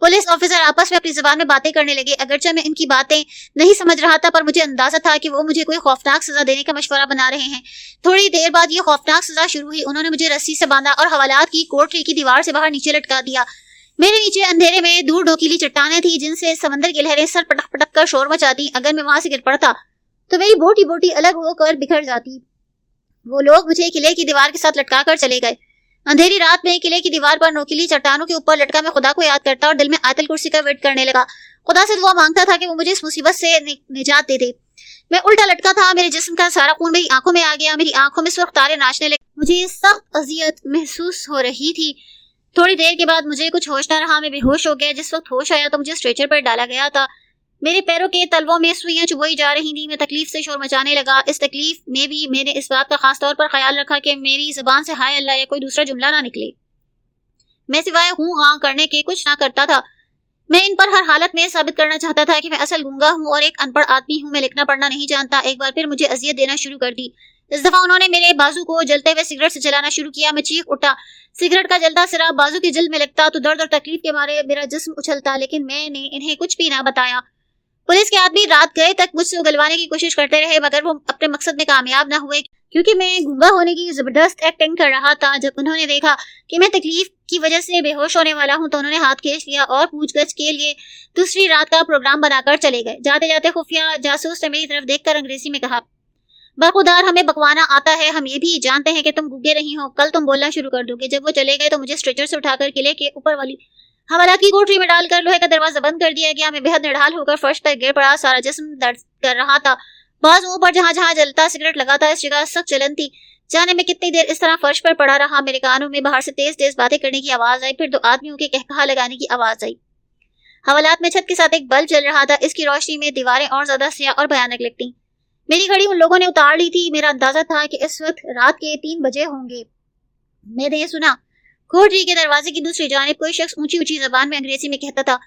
پولیس آفیسر آپس میں اپنی زبان میں باتیں کرنے لگے، اگرچہ میں ان کی باتیں نہیں سمجھ رہا تھا، پر مجھے اندازہ تھا کہ وہ مجھے کوئی خوفناک سزا دینے کا مشورہ بنا رہے ہیں۔ تھوڑی دیر بعد یہ خوفناک سزا شروع ہوئی۔ انہوں نے مجھے رسی سے باندھا اور حوالات کی کوٹری کی دیوار سے باہر نیچے لٹکا دیا۔ میرے نیچے اندھیرے میں دور ڈھوکیلی چٹانیں تھیں جن سے سمندر کی لہریں سر پٹک پٹک کر شور مچاتی۔ اگر میں وہاں سے گر پڑتا تو میری بوٹی بوٹی الگ ہو کر بکھر جاتی۔ وہ لوگ مجھے قلعے کی دیوار کے ساتھ لٹکا کر چلے گئے۔ اندھیری رات میں قلعے کی دیوار پر نوکیلی چٹانوں کے اوپر لٹکا میں خدا کو یاد کرتا اور دل میں آیت الکرسی کا ورد کرنے لگا۔ خدا سے دعا مانگتا تھا کہ وہ مجھے اس مصیبت سے نجات دے دے۔ میں الٹا لٹکا تھا، میرے جسم کا سارا خون میری آنکھوں میں آ گیا، میری آنکھوں میں سرخ تارے ناچنے لگے، مجھے سخت اذیت محسوس ہو رہی تھی۔ تھوڑی دیر کے بعد مجھے کچھ ہوش نہ رہا، میں بے ہوش ہو گیا۔ جس وقت ہوش آیا تو مجھے اسٹریچر پر ڈالا گیا تھا۔ میرے پیروں کے تلووں میں سوئیاں چبوئی جا رہی تھیں۔ میں تکلیف سے شور مچانے لگا۔ اس تکلیف میں بھی میں نے اس بات کا خاص طور پر خیال رکھا کہ میری زبان سے ہائے اللہ یا کوئی دوسرا جملہ نہ نکلے۔ میں سوائے ہوں ہاں کرنے کے کچھ نہ کرتا تھا۔ میں ان پر ہر حالت میں ثابت کرنا چاہتا تھا کہ میں اصل گونگا ہوں اور ایک ان پڑھ آدمی ہوں، میں لکھنا پڑھنا نہیں جانتا۔ ایک بار پھر مجھے اذیت دینا شروع کر دی۔ اس دفعہ انہوں نے میرے بازو کو جلتے ہوئے سگریٹ سے جلانا شروع کیا۔ میں چیخ اٹھا، سگریٹ کا جلتا سرا بازو کی جلد میں لگتا تو درد اور تکلیف کے مارے میرا جسم اچھلتا، لیکن میں نے انہیں کچھ بھی نہ بتایا۔ پولیس کے آدمی رات گئے تک مجھ سے اگلوانے کی کوشش کرتے رہے، مگر وہ اپنے مقصد میں کامیاب نہ ہوئے، کیونکہ میں گونگا ہونے کی زبردست ایکٹنگ کر رہا تھا۔ جب انہوں نے دیکھا کہ میں تکلیف کی وجہ سے بے ہوش ہونے والا ہوں تو انہوں نے ہاتھ کھینچ لیا اور پوچھ گچھ کے لیے دوسری رات کا پروگرام بنا کر چلے گئے۔ جاتے جاتے خفیہ جاسوس نے میری طرف دیکھ کر انگریزی میں کہا، برخودار ہمیں بکوانا آتا ہے، ہم یہ بھی جانتے ہیں کہ تم گونگے نہیں ہو، کل تم بولنا شروع کر دو گے۔ جب وہ چلے گئے تو مجھے اسٹریچر سے اٹھا کر قلعے کے اوپر والی حوالات کی کوٹری میں ڈال کر لوہے کا دروازہ بند کر دیا گیا۔ میں بے حد نڈھال ہو کر فرش پر گر پڑا، سارا جسم درد کر رہا تھا، بازوؤں پر جہاں جہاں جلتا سگریٹ لگا تھا اس جگہ سخت جلن تھی۔ جانے میں کتنی دیر اس طرح فرش پر پڑا رہا۔ میرے کانوں میں باہر سے تیز تیز باتیں کرنے کی آواز آئی، پھر 2 آدمیوں کے کہکہا لگانے کی آواز آئی۔ حوالات میں چھت کے ساتھ ایک بلب جل رہا تھا، اس کی روشنی میں دیواریں اور زیادہ سیاہ اور بھیانک لگتی۔ میری گھڑی ان لوگوں نے اتار لی تھی۔ میرا اندازہ تھا کہ اس وقت رات کے 3 بجے ہوں گے۔ میں نے یہ سنا، کوٹری کے دروازے کی دوسری جانب کوئی شخص اونچی اونچی زبان میں انگریزی میں کہتا تھا،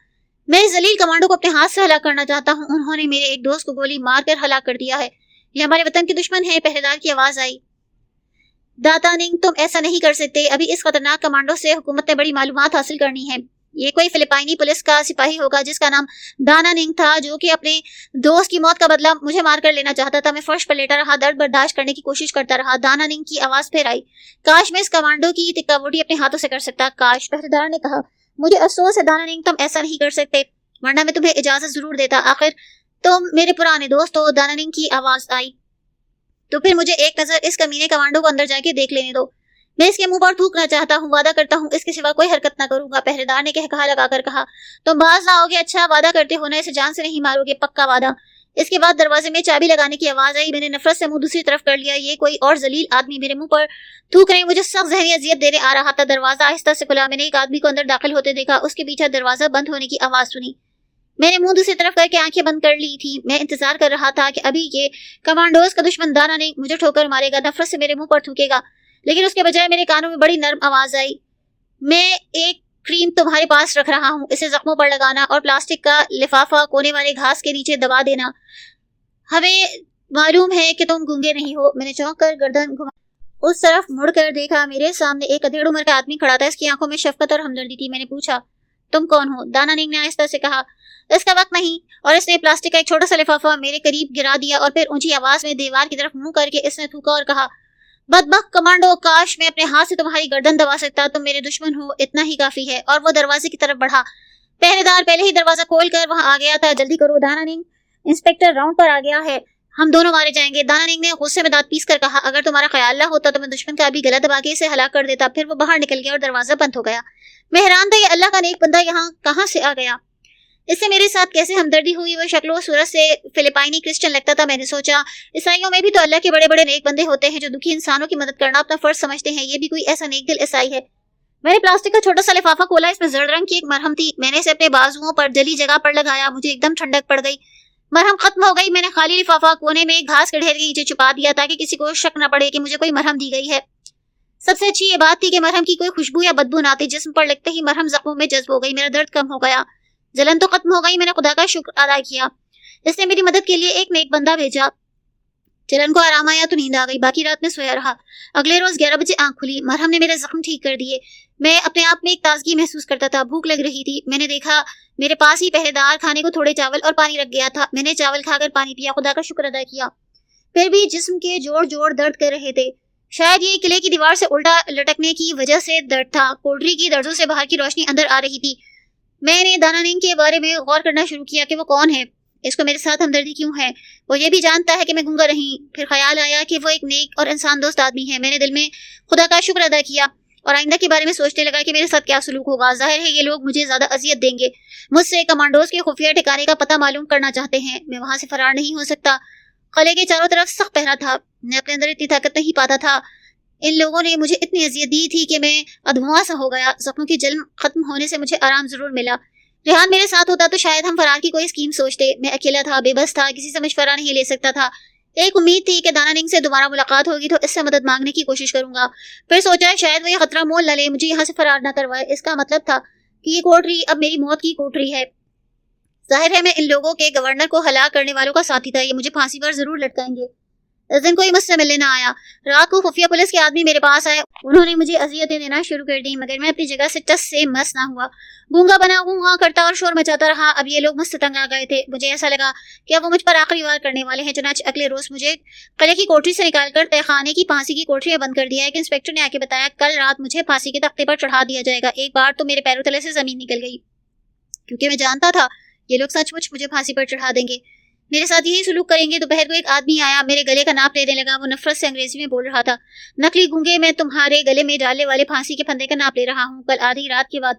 میں اس ذلیل کمانڈو کو اپنے ہاتھ سے ہلاک کرنا چاہتا ہوں، انہوں نے میرے ایک دوست کو گولی مار کر ہلاک کر دیا ہے، یہ ہمارے وطن کے دشمن ہیں۔ پہرے دار کی آواز آئی، داتا ننگ تم ایسا نہیں کر سکتے، ابھی اس خطرناک کمانڈو سے حکومت نے بڑی معلومات حاصل کرنی ہے۔ یہ کوئی فلپائنی پولیس کا سپاہی ہوگا جس کا نام دانا ننگ تھا، جو کہ اپنے دوست کی موت کا بدلہ مجھے مار کر لینا چاہتا تھا۔ میں فرش پر لیٹا رہا، درد برداشت کرنے کی کوشش کرتا رہا۔ دانا ننگ کی آواز پھر آئی، کاش میں اس کمانڈو کی تکہ ووٹی اپنے ہاتھوں سے کر سکتا، کاش۔ پہرے دار نے کہا، مجھے افسوس ہے دانا ننگ، تم ایسا نہیں کر سکتے، ورنہ میں تمہیں اجازت ضرور دیتا، آخر تم میرے پرانے دوست ہو۔ دانا ننگ کی آواز آئی، تو پھر مجھے ایک نظر اس کمینے کمانڈو کو اندر جا کے دیکھ لینے دو، میں اس کے منہ پر تھوکنا چاہتا ہوں، وعدہ کرتا ہوں اس کے سوا کوئی حرکت نہ کروں گا۔ پہرے دار نے کہا لگا کر کہا، تم باز نہ ہوگے، اچھا وعدہ کرتے ہو نا، اسے جان سے نہیں مارو گے، پکا وعدہ؟ اس کے بعد دروازے میں چابی لگانے کی آواز آئی. میں نے نفرت سے منہ دوسری طرف کر لیا. یہ کوئی اور ذلیل آدمی میرے منہ پر تھوک رہے مجھے سخت ذہنی اذیت دینے آ رہا تھا. دروازہ آہستہ سے کھلا. میں نے ایک آدمی کو اندر داخل ہوتے دیکھا. اس کے پیچھے دروازہ بند ہونے کی آواز سنی. میں نے منہ دوسری طرف کر کے آنکھیں بند کر لی تھی. میں انتظار کر رہا تھا کہ ابھی یہ کمانڈوز کا دشمن دانا نہیں مجھے ٹھوکر مارے گا, نفرت سے میرے منہ پر تھوکے گا. لیکن اس کے بجائے میرے کانوں میں بڑی نرم آواز آئی. میں ایک کریم تمہارے پاس رکھ رہا ہوں, اسے زخموں پر لگانا اور پلاسٹک کا لفافہ کونے والے گھاس کے نیچے دبا دینا. ہمیں معلوم ہے کہ تم گونگے نہیں ہو. میں نے چونک کر گردن گھما اس طرف مڑ کر دیکھا. میرے سامنے ایک ادھیڑ عمر کا آدمی کھڑا تھا. اس کی آنکھوں میں شفقت اور ہمدردی تھی. میں نے پوچھا, تم کون ہو؟ دانا ننگ نے آہستہ سے کہا. اس کا وقت نہیں. اور اس نے پلاسٹک کا ایک چھوٹا سا لفافہ میرے قریب گرا دیا اور پھر اونچی آواز میں دیوار کی طرف منہ کر کے اس نے تھوکا اور کہا, بدبخت کمانڈو, گاش میں اپنے ہاتھ سے تمہاری گردن دبا سکتا. تم میرے دشمن ہو, اتنا ہی کافی ہے. اور وہ دروازے کی طرف بڑھا. پہرے دار پہلے ہی دروازہ کھول کر وہاں آ گیا تھا. جلدی کرو دانا ننگ, انسپکٹر راؤنڈ پر آ گیا ہے, ہم دونوں مارے جائیں گے. دانا ننگ نے غصے میں دانت پیس کر کہا. اگر تمہارا خیال نہ ہوتا تو میں دشمن کا ابھی گلا دبا کے اسے ہلاک کر دیتا. پھر وہ باہر نکل گیا اور دروازہ بند ہو گیا. میں حیران تھا یہ اللہ کا نیک بندہ یہاں کہاں سے آ گیا, اس سے میرے ساتھ کیسے ہمدردی ہوئی. وہ شکل و صورت سے فلپائنی کرسچن لگتا تھا. میں نے سوچا عیسائیوں میں بھی تو اللہ کے بڑے بڑے نیک بندے ہوتے ہیں جو دکھی انسانوں کی مدد کرنا اپنا فرض سمجھتے ہیں. یہ بھی کوئی ایسا نیک دل عیسائی ہے. میں نے پلاسٹک کا چھوٹا سا لفافہ کھولا. اس میں زرد رنگ کی ایک مرہم تھی. میں نے اسے اپنے بازوؤں پر جلی جگہ پر لگایا. مجھے ایک دم ٹھنڈک پڑ گئی. مرہم ختم ہو گئی. میں نے خالی لفافہ کونے میں گھاس کے ڈھیر کے نیچے چھپا دیا تاکہ کسی کو شک نہ پڑے کہ مجھے کوئی مرہم دی گئی ہے. سب سے اچھی یہ بات تھی کہ مرہم کی کوئی خوشبو یا بدبو نہ تھی. جسم پر لگتے ہی مرہم زخموں میں جذب ہو گئی. میرا درد کم ہو گیا, جلن تو ختم ہو گئی. میں نے خدا کا شکر ادا کیا, اس نے میری مدد کے لیے ایک نیک بندہ بھیجا. جلن کو آرام آیا تو نیند آ گئی. باقی رات میں سویا رہا. اگلے روز 11 بجے آنکھ کھلی. مرہم نے میرے زخم ٹھیک کر دیے. میں اپنے آپ میں ایک تازگی محسوس کرتا تھا. بھوک لگ رہی تھی. میں نے دیکھا میرے پاس ہی پہرے دار کھانے کو تھوڑے چاول اور پانی رکھ گیا تھا. میں نے چاول کھا کر پانی پیا, خدا کا شکر ادا کیا. پھر بھی جسم کے جوڑ جوڑ درد کر رہے تھے. شاید یہ قلعے کی دیوار سے الٹا لٹکنے کی وجہ سے درد تھا. کوٹری کی درزوں سے باہر کی روشنی اندر آ رہی تھی. میں نے دانا ننگ کے بارے میں غور کرنا شروع کیا کہ وہ کون ہے, اس کو میرے ساتھ ہمدردی کیوں ہے, وہ یہ بھی جانتا ہے کہ میں گنگا نہیں. پھر خیال آیا کہ وہ ایک نیک اور انسان دوست آدمی ہے. میں نے دل میں خدا کا شکر ادا کیا اور آئندہ کے بارے میں سوچنے لگا کہ میرے ساتھ کیا سلوک ہوگا. ظاہر ہے یہ لوگ مجھے زیادہ اذیت دیں گے. مجھ سے کمانڈوز کے خفیہ ٹھکانے کا پتہ معلوم کرنا چاہتے ہیں. میں وہاں سے فرار نہیں ہو سکتا. قلعے کے چاروں طرف سخت پہرا تھا. میں اپنے اندر اتنی طاقت نہیں پاتا تھا. ان لوگوں نے مجھے اتنی اذیت دی تھی کہ میں ادھواں سا ہو گیا. زخموں کی جلن ختم ہونے سے مجھے آرام ضرور ملا. ریحان میرے ساتھ ہوتا تو شاید ہم فرار کی کوئی اسکیم سوچتے. میں اکیلا تھا, بے بس تھا, کسی سے مشورہ نہیں لے سکتا تھا. ایک امید تھی کہ دانا ننگ سے دوبارہ ملاقات ہوگی تو اس سے مدد مانگنے کی کوشش کروں گا. پھر سوچا شاید وہ یہ خطرہ مول نہ لے, مجھے یہاں سے فرار نہ کروائے. اس کا مطلب تھا کہ یہ کوٹری اب میری موت کی کوٹری ہے. ظاہر ہے میں ان لوگوں کے گورنر کو ہلاک کرنے والوں کا ساتھی تھا. یہ مجھے پھانسی پر ضرور لٹکائیں گے. اس دن کوئی مجھ سے ملنے نہ آیا. رات کو خفیہ پولیس کے آدمی میرے پاس آئے. انہوں نے مجھے اذیتیں دینا شروع کر دی, مگر میں اپنی جگہ سے ٹس سے مس نہ ہوا. گونگا بنا گونگا کرتا اور شور مچاتا رہا. اب یہ لوگ مجھ سے تنگ آ گئے تھے. مجھے ایسا لگا کہ اب وہ مجھ پر آخری وار کرنے والے ہیں. چنانچہ اگلے روز مجھے قلعے کی کوٹری سے نکال کر تہہ خانے کی پھانسی کی کوٹری میں بند کر دیا. ایک انسپکٹر نے آ کے بتایا کل رات مجھے پھانسی کے تختے پر چڑھا دیا جائے گا. ایک بار تو میرے پیروں تلے سے زمین نکل گئی, کیونکہ میں جانتا تھا یہ لوگ سچ مچ مجھے پھانسی پر چڑھا دیں گے, میرے ساتھ یہی سلوک کریں گے. دوپہر کو ایک آدمی آیا, میرے گلے کا ناپ لینے لگا. وہ نفرت سے انگریزی میں بول رہا تھا, نقلی گونگے, میں تمہارے گلے میں ڈالنے والے پھانسی کے پھندے کا ناپ لے رہا ہوں. کل آدھی رات کے بعد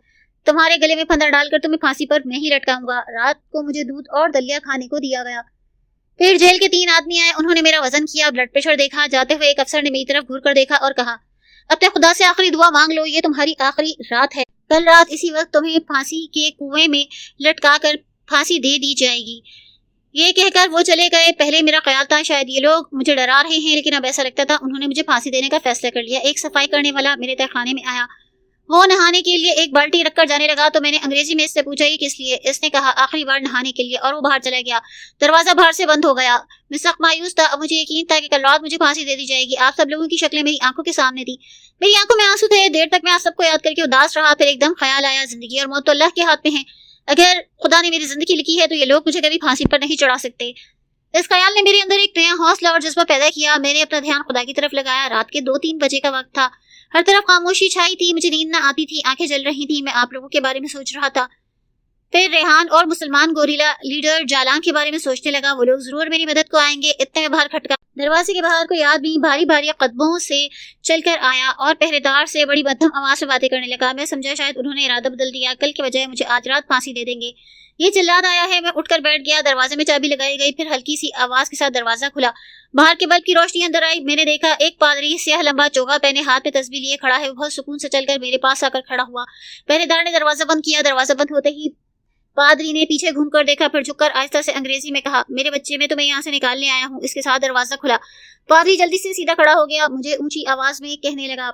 تمہارے گلے میں پھندا ڈال کر تمہیں پھانسی پر میں ہی لٹکاؤں گا. رات کو مجھے دودھ اور دلیا کھانے کو دیا گیا. پھر جیل کے 3 آدمی آئے. انہوں نے میرا وزن کیا, بلڈ پریشر دیکھا. جاتے ہوئے ایک افسر نے میری طرف گھور کر دیکھا اور کہا, اپنے خدا سے آخری دعا مانگ لو, یہ تمہاری آخری رات ہے. کل رات اسی وقت تمہیں پھانسی کے کنویں میں لٹکا کر پھانسی دے دی جائے گی. یہ کہہ کر وہ چلے گئے. پہلے میرا خیال تھا شاید یہ لوگ مجھے ڈرا رہے ہیں, لیکن اب ایسا لگتا تھا انہوں نے مجھے پھانسی دینے کا فیصلہ کر لیا. ایک صفائی کرنے والا میرے تہہ خانے میں آیا. وہ نہانے کے لیے ایک بالٹی رکھ کر جانے لگا تو میں نے انگریزی میں اس سے پوچھا یہ کس لیے. اس نے کہا آخری بار نہانے کے لیے, اور وہ باہر چلا گیا. دروازہ باہر سے بند ہو گیا. میں سخت مایوس تھا. اب مجھے یقین تھا کہ کل رات مجھے پھانسی دے دی جائے گی. آپ سب لوگوں کی شکلیں میری آنکھوں کے سامنے تھی. میری آنکھوں میں آنسو تھے. دیر تک میں آپ سب کو یاد کر کے اداس رہا. پھر ایک دم خیال آیا, زندگی اور موت تو اللہ کے ہاتھ میں ہے. اگر خدا نے میری زندگی لکھی ہے تو یہ لوگ مجھے کبھی پھانسی پر نہیں چڑھا سکتے. اس خیال نے میرے اندر ایک نیا حوصلہ اور جذبہ پیدا کیا. میں نے اپنا دھیان خدا کی طرف لگایا. رات کے 2-3 بجے کا وقت تھا. ہر طرف خاموشی چھائی تھی. مجھے نیند نہ آتی تھی, آنکھیں جل رہی تھی. میں آپ لوگوں کے بارے میں سوچ رہا تھا. پھر ریحان اور مسلمان گوریلا لیڈر جالان کے بارے میں سوچنے لگا. وہ لوگ ضرور میری مدد کو آئیں گے. اتنے میں باہر کھٹکا. دروازے کے باہر کوئی آدمی بھاری بھاری قدموں سے چل کر آیا اور پہرے دار سے بڑی مدھم آواز میں باتیں کرنے لگا. میں سمجھا شاید انہوں نے ارادہ بدل دیا. کل کے بجائے مجھے آج رات پھانسی دے دیں گے. یہ چلاد آیا ہے۔ میں اٹھ کر بیٹھ گیا، دروازے میں چابی لگائی گئی، پھر ہلکی سی آواز کے ساتھ دروازہ کھلا، باہر کے بلب کی روشنی اندر آئی۔ میں نے دیکھا ایک پادری سیاہ لمبا چوغا پہنے ہاتھ میں تسبیح لیے کھڑا ہے، وہ بہت سکون سے چل کر میرے پاس آ کر کھڑا ہوا۔ پہرے دار نے دروازہ بند کیا، دروازہ بند ہوتے ہی پادری نے پیچھے گھوم کر دیکھا، پھر جھک کر آہستہ سے انگریزی میں کہا، میرے بچے، میں تمہیں یہاں سے نکالنے آیا ہوں۔ اس کے ساتھ دروازہ کھلا، پادری جلدی سے سیدھا کھڑا ہو گیا، مجھے اونچی آواز میں کہنے لگا،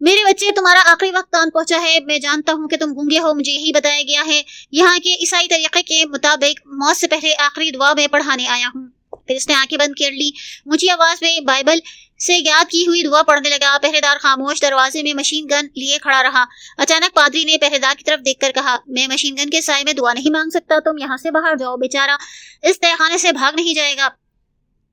میرے بچے، تمہارا آخری وقت آن پہنچا ہے۔ میں جانتا ہوں کہ تم گونگے ہو، مجھے یہی بتایا گیا ہے۔ یہاں کے عیسائی طریقے کے مطابق موت سے پہلے آخری دعا میں پڑھانے آیا ہوں۔ پھر اس نے آنکھیں بند کر لی، اونچی آواز میں بائبل سے یاد کی ہوئی دعا پڑھنے لگا۔ پہرے دار خاموش دروازے میں مشین گن لیے کھڑا رہا۔ اچانک پادری نے پہرے دار کی طرف دیکھ کر کہا، میں مشین گن کے سائے میں دعا نہیں مانگ سکتا، تم یہاں سے باہر جاؤ، بیچارہ اس تہہ خانے سے بھاگ نہیں جائے گا۔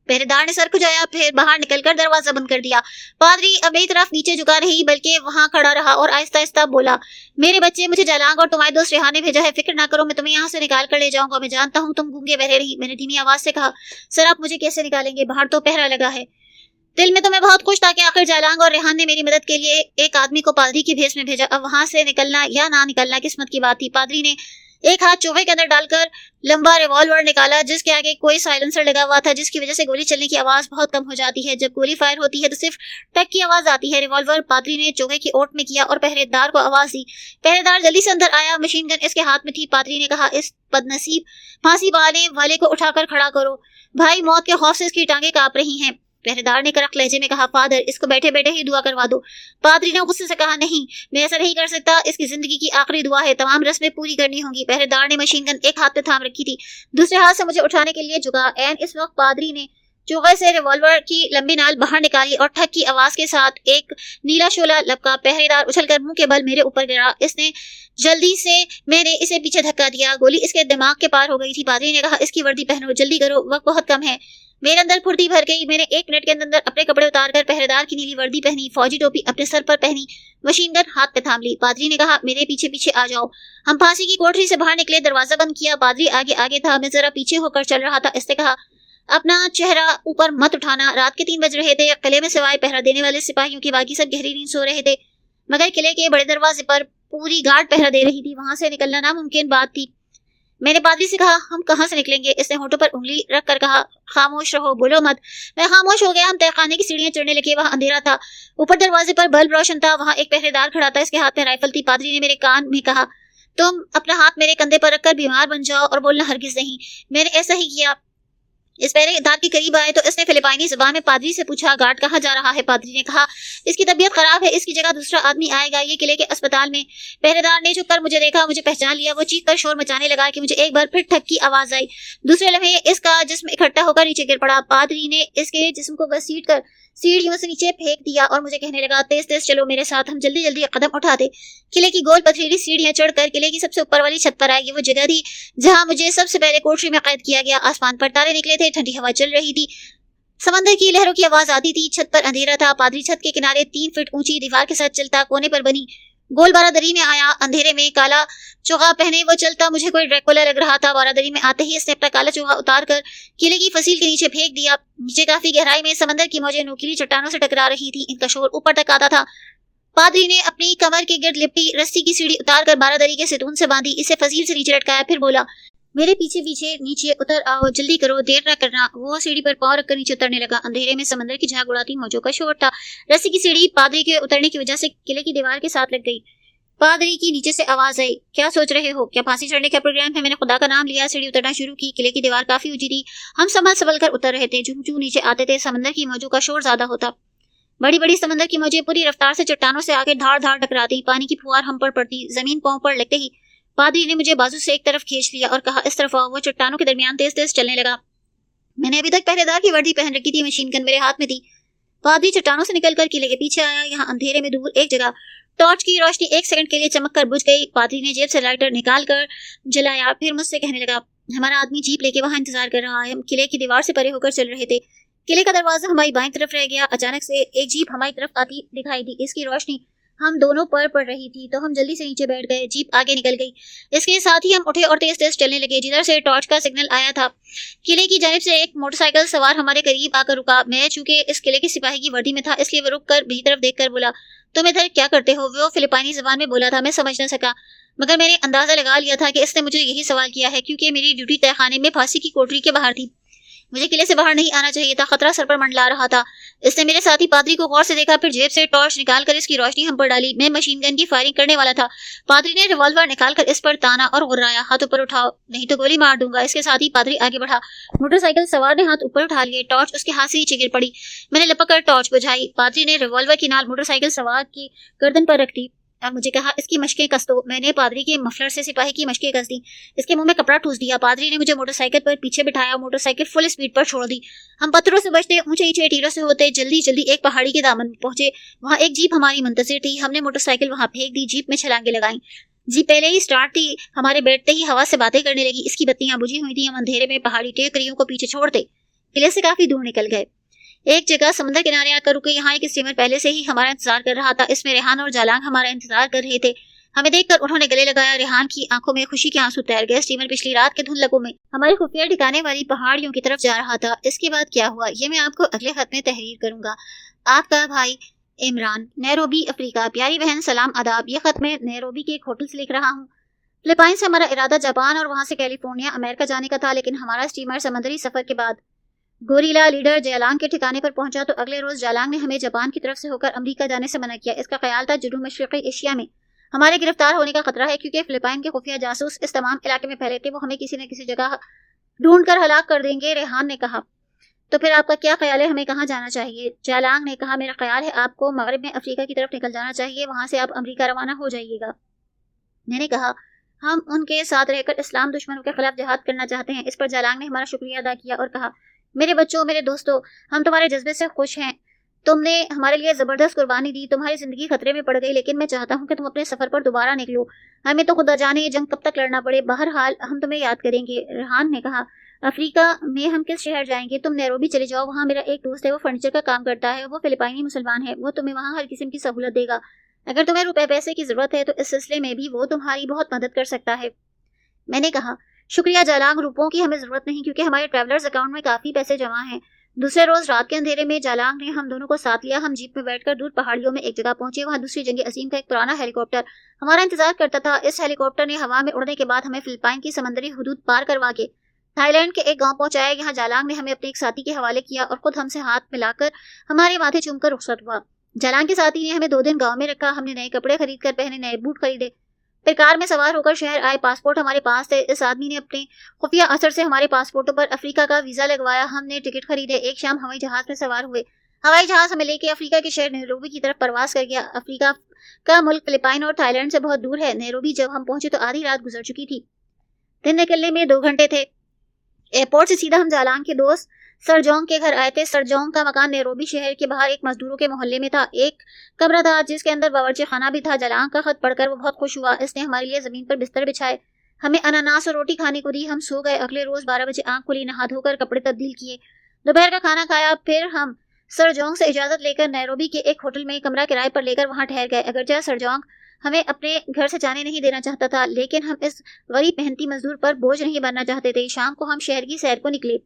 پہرے دار نے سر کھجایا، پھر باہر نکل کر دروازہ بند کر دیا۔ پادری اب میری طرف نیچے جھکا نہیں بلکہ وہاں کھڑا رہا اور آہستہ آہستہ بولا، میرے بچے، مجھے جالانگ اور تمہارے دوست ریحان نے بھیجا ہے، فکر نہ کرو، میں تمہیں یہاں سے نکال کر لے جاؤں گا۔ میں جانتا ہوں تم گونگے بہرے نہیں۔ میں نے دھیمی آواز سے کہا، سر آپ مجھے کیسے نکالیں گے؟ باہر تو پہرا لگا ہے۔ دل میں تو میں بہت خوش تھا کہ آخر جالانگ اور ریحان نے میری مدد کے لیے ایک آدمی کو پادری کی بھیس میں بھیجا۔ اب وہاں سے نکلنا یا نہ نکلنا قسمت کی بات تھی۔ پادری نے ایک ہاتھ چوہے کے اندر ڈال کر لمبا ریوالور نکالا، جس کے آگے کوئی سائلنسر لگا ہوا تھا، جس کی وجہ سے گولی چلنے کی آواز بہت کم ہو جاتی ہے۔ جب گولی فائر ہوتی ہے تو صرف ٹک کی آواز آتی ہے۔ ریوالور پادری نے چوہے کی اوٹ میں کیا اور پہرے دار کو آواز دی۔ پہرے دار جلدی سے اندر آیا، مشین گن اس کے ہاتھ میں تھی۔ پادری نے کہا، اس بدنصیب پھانسی بانے والے کو اٹھا کر کھڑا کرو، بھائی، موت کے خوف سے اس کی ٹانگیں کانپ رہی ہیں۔ پہرے دار نے کرخت لہجے میں کہا، فادر، اس کو بیٹھے بیٹھے ہی دعا کروا دو۔ پادری نے غصے سے کہا، نہیں، میں ایسا نہیں کر سکتا، اس کی زندگی کی آخری دعا ہے، تمام رسمیں پوری کرنی ہوں گی۔ پہرے دار نے مشین گن ایک ہاتھ میں تھام رکھی تھی، دوسرے ہاتھ سے مجھے اٹھانے کے لیے جھکا۔ اس وقت پادری نے چوغے سے ریوالور کی لمبی نال باہر نکالی اور ٹھک کی آواز کے ساتھ ایک نیلا شعلہ لپکا۔ پہرے دار اچھل کر منہ کے بل میرے اوپر گرا۔ اس نے جلدی سے میں نے اسے پیچھے دھکا دیا، گولی اس کے دماغ کے پار ہو گئی تھی۔ پادری نے کہا، اس کی وردی پہنو، جلدی کرو، وقت بہت کم ہے۔ میرے اندر پھرتی بھر گئی۔ میں نے 1 منٹ کے اندر اپنے کپڑے اتار کر پہرے دار کی نیلی وردی پہنی، فوجی ٹوپی اپنے سر پر پہنی، مشین گن ہاتھ پہ تھام لی۔ پادری نے کہا، میرے پیچھے پیچھے آ جاؤ۔ ہم پھانسی کی کوٹری سے باہر نکلے، دروازہ بند کیا۔ پادری آگے آگے تھا، میں ذرا پیچھے ہو کر چل رہا تھا۔ اس نے کہا، اپنا چہرہ اوپر مت اٹھانا۔ رات کے 3 بج رہے تھے۔ قلعے میں سوائے پہرا دینے والے سپاہیوں کے باقی سب گہری نیند سو رہے تھے، مگر قلعے کے بڑے دروازے پر پوری گارڈ پہرا دے رہی تھی، وہاں سے نکلنا ناممکن بات تھی۔ میں نے پادری سے کہا، ہم کہاں سے نکلیں گے؟ اس نے ہونٹوں پر انگلی رکھ کر کہا، خاموش رہو، بولو مت۔ میں خاموش ہو گیا۔ ہم تہہ خانے کی سیڑھیاں چڑھنے لگے، وہاں اندھیرا تھا، اوپر دروازے پر بلب روشن تھا، وہاں ایک پہرے دار کھڑا تھا، اس کے ہاتھ میں رائفل تھی۔ پادری نے میرے کان میں کہا، تم اپنا ہاتھ میرے کندھے پر رکھ کر بیمار بن جاؤ اور بولنا ہرگز نہیں۔ میں نے ایسا ہی کیا۔ اس پہرے دار کے قریب آئے تو اس نے فلپائنی زبان میں پادری سے پوچھا، گارڈ کہاں جا رہا ہے؟ پادری نے کہا، اس کی طبیعت خراب ہے، اس کی جگہ دوسرا آدمی آئے گا، یہ قلعے کے اسپتال میں۔ پہرے دار نے جھک کر مجھے دیکھا، مجھے پہچان لیا۔ وہ چیخ کر شور مچانے لگا کہ مجھے ایک بار پھر ٹھک کی آواز آئی۔ دوسرے لمحے اس کا جسم اکٹھا ہو کر نیچے گر پڑا۔ پادری نے اس کے جسم کو گھسیٹ کر سیڑھیوں سے نیچے پھینک دیا اور مجھے کہنے لگا، تیز تیز چلو میرے ساتھ۔ ہم جلدی جلدی قدم اٹھاتے قلعے کی گول پتھریلی سیڑھیاں چڑھ کر قلعے کی سب سے اوپر والی چھت پر آئے۔ یہ وہ جگہ تھی جہاں مجھے سب سے پہلے کوٹری میں قید کیا گیا۔ آسمان پر تارے نکلے تھے، ٹھنڈی ہوا چل رہی تھی، سمندر کی لہروں کی آواز آتی تھی۔ چھت پر اندھیرا تھا۔ پادری چھت کے کنارے 3 فٹ اونچی دیوار کے ساتھ چلتا، کونے پر بنی گول بارادری میں آیا۔ اندھیرے میں کالا چوغا پہنے وہ چلتا مجھے کوئی ڈریکولا لگ رہا تھا۔ بارادری میں آتے ہی اس نے اپنا کالا چوغا اتار کر قلعے کی فصیل کے نیچے پھینک دیا۔ نیچے کافی گہرائی میں سمندر کی موجیں نوکیلی چٹانوں سے ٹکرا رہی تھی، ان کا شور اوپر تک آتا تھا۔ پادری نے اپنی کمر کے گرد لپٹی رسی کی سیڑھی اتار کر بارادری کے ستون سے باندھی، اسے فصیل سے نیچے لٹکایا، پھر بولا، میرے پیچھے پیچھے نیچے اتر آؤ، جلدی کرو، دیر نہ کرنا۔ وہ سیڑھی پر پاؤں رکھ کر نیچے اترنے لگا۔ اندھیرے میں سمندر کی جھاگ اڑاتی موجوں کا شور تھا۔ رسی کی سیڑھی پادری کے اترنے کی وجہ سے قلعے کی دیوار کے ساتھ لگ گئی۔ پادری کی نیچے سے آواز آئی، کیا سوچ رہے ہو؟ کیا پھانسی چڑھنے کا پروگرام ہے؟ میں نے خدا کا نام لیا، سیڑھی اترنا شروع کی۔ قلعے کی دیوار کافی اونچی تھی، ہم سنبھل کر اتر رہے تھے۔ جو نیچے آتے تھے سمندر کی موجوں کا شور زیادہ ہوتا، بڑی بڑی سمندر کی موجیں پوری رفتار سے چٹانوں سے آگے دھاڑ دھاڑ ٹکراتی، پانی کی پھوار ہم پر پڑتی۔ زمین پاؤں پر لگتے ہی پادری نے مجھے بازو سے ایک طرف کھینچ لیا اور کہا، اس طرف آؤ۔ وہ چٹانوں کے درمیان تیز تیز چلنے لگا۔ میں نے ابھی تک پہرے دار کی وردی پہن رکھی تھی، مشین گن میرے ہاتھ میں تھی۔ پادری چٹانوں سے نکل کر قلعے کے پیچھے آیا۔ یہاں اندھیرے میں دور ایک جگہ ٹارچ کی روشنی 1 سیکنڈ کے لیے چمک کر بجھ گئی۔ پادری نے جیب سے لائٹر نکال کر جلایا، پھر مجھ سے کہنے لگا، ہمارا آدمی جیپ لے کے وہاں انتظار کر رہا ہے۔ ہم قلعے کی دیوار سے پرے ہو کر چل رہے تھے۔ قلعے کا دروازہ ہماری بائیں طرف رہ گیا۔ اچانک سے ایک جیپ ہماری طرف آتی دکھائی دی، اس کی روشنی ہم دونوں پر پڑ رہی تھی تو ہم جلدی سے نیچے بیٹھ گئے. جیپ آگے نکل گئی. اس کے ساتھ ہی ہم اٹھے اور تیز تیز چلنے لگے. جدھر سے ٹارچ کا سگنل آیا تھا قلعے کی جانب سے ایک موٹر سائیکل سوار ہمارے قریب آ کر رکا. میں چونکہ اس قلعے کی سپاہی کی وردی میں تھا اس لیے وہ رک کر میری طرف دیکھ کر بولا, تم ادھر کیا کرتے ہو؟ وہ فلپائنی زبان میں بولا تھا. میں سمجھ نہ سکا مگر میں نے اندازہ لگا لیا تھا کہ اس نے مجھے یہی سوال کیا ہے کیونکہ میری ڈیوٹی تہہ خانے میں پھانسی کی کوٹری کے باہر تھی. مجھے قلعے سے باہر نہیں آنا چاہیے تھا. خطرہ سر پر منڈلا رہا تھا. اس نے میرے ساتھی پادری کو غور سے دیکھا, پھر جیب سے ٹارچ نکال کر اس کی روشنی ہم پر ڈالی. میں مشین گن کی فائرنگ کرنے والا تھا. پادری نے ریوالور نکال کر اس پر تانا اور غرایا, ہاتھ اوپر اٹھاؤ نہیں تو گولی مار دوں گا. اس کے ساتھ ہی پادری آگے بڑھا. موٹر سائیکل سوار نے ہاتھ اوپر اٹھا لیے. ٹارچ اس کے ہاتھ سے نیچے گر پڑی. میں نے لپک کر ٹارچ بجھائی. پادری نے ریوالور کی نال موٹر سائیکل سوار کی گردن پر رکھ دی اور مجھے کہا, اس کی مشقیں کس دو. میں نے پادری کے مفلر سے سپاہی کی مشقیں کس دی. اس کے منہ میں کپڑا ٹھوس دیا. پادری نے مجھے موٹر سائیکل پر پیچھے بٹھایا. موٹر سائیکل فل اسپیڈ پر چھوڑ دی. ہم پتھروں سے بچتے, اونچے اونچے ٹیلوں سے ہوتے جلدی جلدی ایک پہاڑی کے دامن میں پہنچے. وہاں ایک جیپ ہماری منتظر تھی. ہم نے موٹر سائیکل وہاں پھینک دی. جیپ میں چھلانگیں لگائیں. جیپ پہلے ہی سٹارٹ تھی. ہمارے بیٹھتے ہی ہوا سے باتیں کرنے لگی. اس کی بتیاں بجھی ہوئی تھیں. ہم اندھیرے میں پہاڑی ٹیکریوں کو پیچھے چھوڑتے قلعے سے کافی دور نکل گئے. ایک جگہ سمندر کنارے آ کر رکے. یہاں ایک اسٹیمر پہلے سے ہی ہمارا انتظار کر رہا تھا. اس میں ریحان اور جالانگ ہمارا انتظار کر رہے تھے. ہمیں دیکھ کر انہوں نے گلے لگایا. ریحان کی آنکھوں میں خوشی کے آنسو تیر گئے. اسٹیمر پچھلی رات کے دھندلکوں میں ہمارے خفیہ ٹھکانے والی پہاڑیوں کی طرف جا رہا تھا. اس کے بعد کیا ہوا یہ میں آپ کو اگلے خط میں تحریر کروں گا. آپ کا بھائی عمران, نیروبی, افریقہ. پیاری بہن سلام آداب. یہ خط میں نیروبی کے ایک ہوٹل سے لکھ رہا ہوں. فلپائن سے ہمارا ارادہ جاپان اور وہاں سے کیلیفورنیا امریکہ جانے کا تھا, لیکن ہمارا اسٹیمر سمندری سفر کے بعد گوریلا لیڈر جالانگ کے ٹھکانے پر پہنچا تو اگلے روز جالانگ نے ہمیں جاپان کی طرف سے ہو کر امریکہ جانے سے منع کیا. اس کا خیال تھا جنوب مشرقی ایشیا میں ہمارے گرفتار ہونے کا خطرہ ہے کیونکہ فلپائن کے خفیہ جاسوس اس تمام علاقے میں پھیلے تھے. وہ ہمیں کسی نہ کسی جگہ ڈھونڈ کر ہلاک کر دیں گے. ریحان نے کہا, تو پھر آپ کا کیا خیال ہے, ہمیں کہاں جانا چاہیے؟ جالانگ نے کہا, میرا خیال ہے آپ کو مغرب میں افریقہ کی طرف نکل جانا چاہیے. وہاں سے آپ امریکہ روانہ ہو جائیے گا. میں نے کہا, ہم ان کے ساتھ رہ کر اسلام دشمنوں کے خلاف جہاد کرنا چاہتے ہیں. اس پر جالانگ نے ہمارا شکریہ ادا کیا اور کہا, میرے بچوں, میرے دوستوں, ہم تمہارے جذبے سے خوش ہیں. تم نے ہمارے لیے زبردست قربانی دی. تمہاری زندگی خطرے میں پڑ گئی, لیکن میں چاہتا ہوں کہ تم اپنے سفر پر دوبارہ نکلو. ہمیں تو خدا جانے یہ جنگ کب تک لڑنا پڑے. بہرحال ہم تمہیں یاد کریں گے. ریحان نے کہا, افریقہ میں ہم کس شہر جائیں گے؟ تم نیروبی چلے جاؤ. وہاں میرا ایک دوست ہے, وہ فرنیچر کا کام کرتا ہے. وہ فلپائنی مسلمان ہے. وہ تمہیں وہاں ہر قسم کی سہولت دے گا. اگر تمہیں روپے پیسے کی ضرورت ہے تو اس سلسلے میں بھی وہ تمہاری بہت مدد کر سکتا ہے. میں نے کہا, شکریہ جالانگ, روپوں کی ہمیں ضرورت نہیں کیونکہ ہمارے ٹریولرز اکاؤنٹ میں کافی پیسے جمع ہیں. دوسرے روز رات کے اندھیرے میں جالانگ نے ہم دونوں کو ساتھ لیا. ہم جیپ میں بیٹھ کر دور پہاڑیوں میں ایک جگہ پہنچے. وہاں دوسری جنگ عظیم کا ایک پرانا ہیلی کاپٹر ہمارا انتظار کرتا تھا. اس ہیلی کاپٹر نے ہوا میں اڑنے کے بعد ہمیں فلپائن کی سمندری حدود پار کروا کے تھائی لینڈ کے ایک گاؤں پہنچایا. یہاں جالانگ نے ہمیں اپنے ایک ساتھی کے حوالے کیا اور خود ہم سے ہاتھ ملا کر ہمارے ماتھے چوم کر رخصت ہوا. جالانگ کے ساتھی نے ہمیں 2 دن گاؤں میں رکھا. ہم نے نئے کپڑے خرید کر پہنے, نئے بوٹ خریدے, پھر کار میں سوار ہو کر شہر آئے. پاسپورٹ ہمارے پاس تھے. اس آدمی نے اپنے خفیہ اثر سے ہمارے پاسپورٹوں پر افریقہ کا ویزا لگوایا. ہم نے ٹکٹ خریدے. ایک شام ہوائی جہاز میں سوار ہوئے. ہوائی جہاز ہمیں لے کے افریقہ کے شہر نیروبی کی طرف پرواز کر گیا. افریقہ کا ملک فلپائن اور تھائی لینڈ سے بہت دور ہے. نیروبی جب ہم پہنچے تو آدھی رات گزر چکی تھی. دن نکلنے میں 2 گھنٹے تھے. ایئرپورٹ سے سیدھا ہم جالانگ کے دوست سر جونگ کے گھر آئے تھے. سر جونگ کا مکان نیروبی شہر کے باہر ایک مزدوروں کے محلے میں تھا. ایک کمرہ تھا جس کے اندر باورچی خانہ بھی تھا. جالانگ کا خط پڑھ کر وہ بہت خوش ہوا. اس نے ہمارے لیے زمین پر بستر بچھائے, ہمیں اناناس اور روٹی کھانے کو دی. ہم سو گئے. اگلے روز 12 بجے آنکھ کھلی, نہا دھو کر کپڑے تبدیل کیے, دوپہر کا کھانا کھایا. پھر ہم سر جونگ سے اجازت لے کر نیروبی کے ایک ہوٹل میں کمرہ کرائے پر لے کر وہاں ٹھہر گئے. اگرچہ سر جونگ ہمیں اپنے گھر سے جانے نہیں دینا چاہتا تھا, لیکن ہم اس غریب محنتی مزدور پر بوجھ نہیں بننا چاہتے تھے. شام کو ہم شہر کی سیر کو نکلے.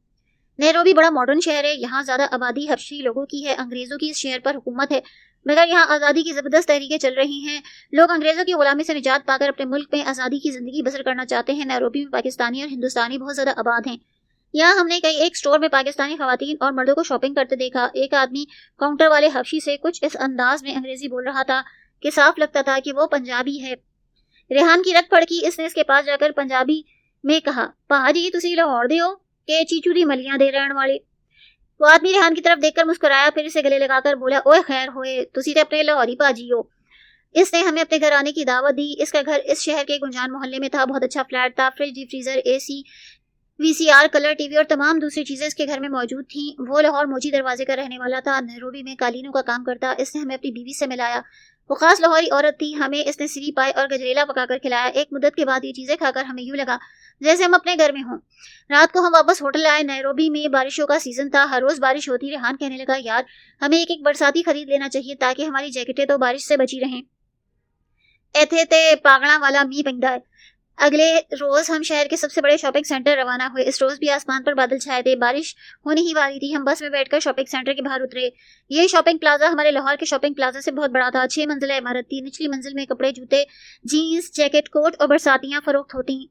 نیروبی بڑا ماڈرن شہر ہے. یہاں زیادہ آبادی حبشی لوگوں کی ہے. انگریزوں کی اس شہر پر حکومت ہے, مگر یہاں آزادی کی زبردست تحریکیں چل رہی ہیں. لوگ انگریزوں کی غلامی سے نجات پا کر اپنے ملک میں آزادی کی زندگی بسر کرنا چاہتے ہیں. نیروبی میں پاکستانی اور ہندوستانی بہت زیادہ آباد ہیں. یہاں ہم نے ایک سٹور میں پاکستانی خواتین اور مردوں کو شاپنگ کرتے دیکھا. ایک آدمی کاؤنٹر والے حبشی سے کچھ اس انداز میں انگریزی بول رہا تھا کہ صاف لگتا تھا کہ وہ پنجابی ہے. ریحان کی رت پھڑکی. اس نے اس کے پاس جا کر پنجابی میں کہا, پا جی تسی لاہور دے ہو کہ چیچو دی ملیاں دے رہن والے. وہ آدمی ریحان کی طرف دیکھ کر مسکرایا, پھر اسے گلے لگا کر بولا, اوے خیر ہوئے, تسی تے اپنے لاہوری پاجی ہو. اس نے ہمیں اپنے گھر آنے کی دعوت دی. اس کا گھر اس شہر کے گنجان محلے میں تھا. بہت اچھا فلیٹ تھا. Fridge, D freezer, A C, V C R, colour T V اور تمام دوسری چیزیں اس کے گھر میں موجود تھیں. وہ لاہور موچی دروازے کا رہنے والا تھا. نیروبی میں قالینوں کا کام کرتا. اس نے ہمیں اپنی بیوی سے ملایا. وہ خاص لاہوری عورت تھی. ہمیں اس نے سری پائے اور گجریلا پکا کر کھلایا. ایک مدت کے بعد یہ چیزیں کھا کر ہمیں یوں لگا جیسے ہم اپنے گھر میں ہوں. رات کو ہم واپس ہوٹل آئے. نیروبی میں بارشوں کا سیزن تھا. ہر روز بارش ہوتی. ریحان کہنے لگا, یار ہمیں ایک برساتی خرید لینا چاہیے تاکہ ہماری جیکٹیں تو بارش سے بچی رہیں. ایتھے تے پاگڑا والا می پنگا ہے۔ اگلے روز ہم شہر کے سب سے بڑے شاپنگ سینٹر روانہ ہوئے۔ اس روز بھی آسمان پر بادل چھائے تھے، بارش ہونے ہی والی تھی۔ ہم بس میں بیٹھ کر شاپنگ سینٹر کے باہر اترے۔ یہ شاپنگ پلازا ہمارے لاہور کے شاپنگ پلازا سے بہت بڑا تھا۔ 6 منزلہ عمارت تھی۔ نچلی منزل میں کپڑے، جوتے، جینز، جیکٹ، کوٹ اور برساتیاں فروخت ہوتی۔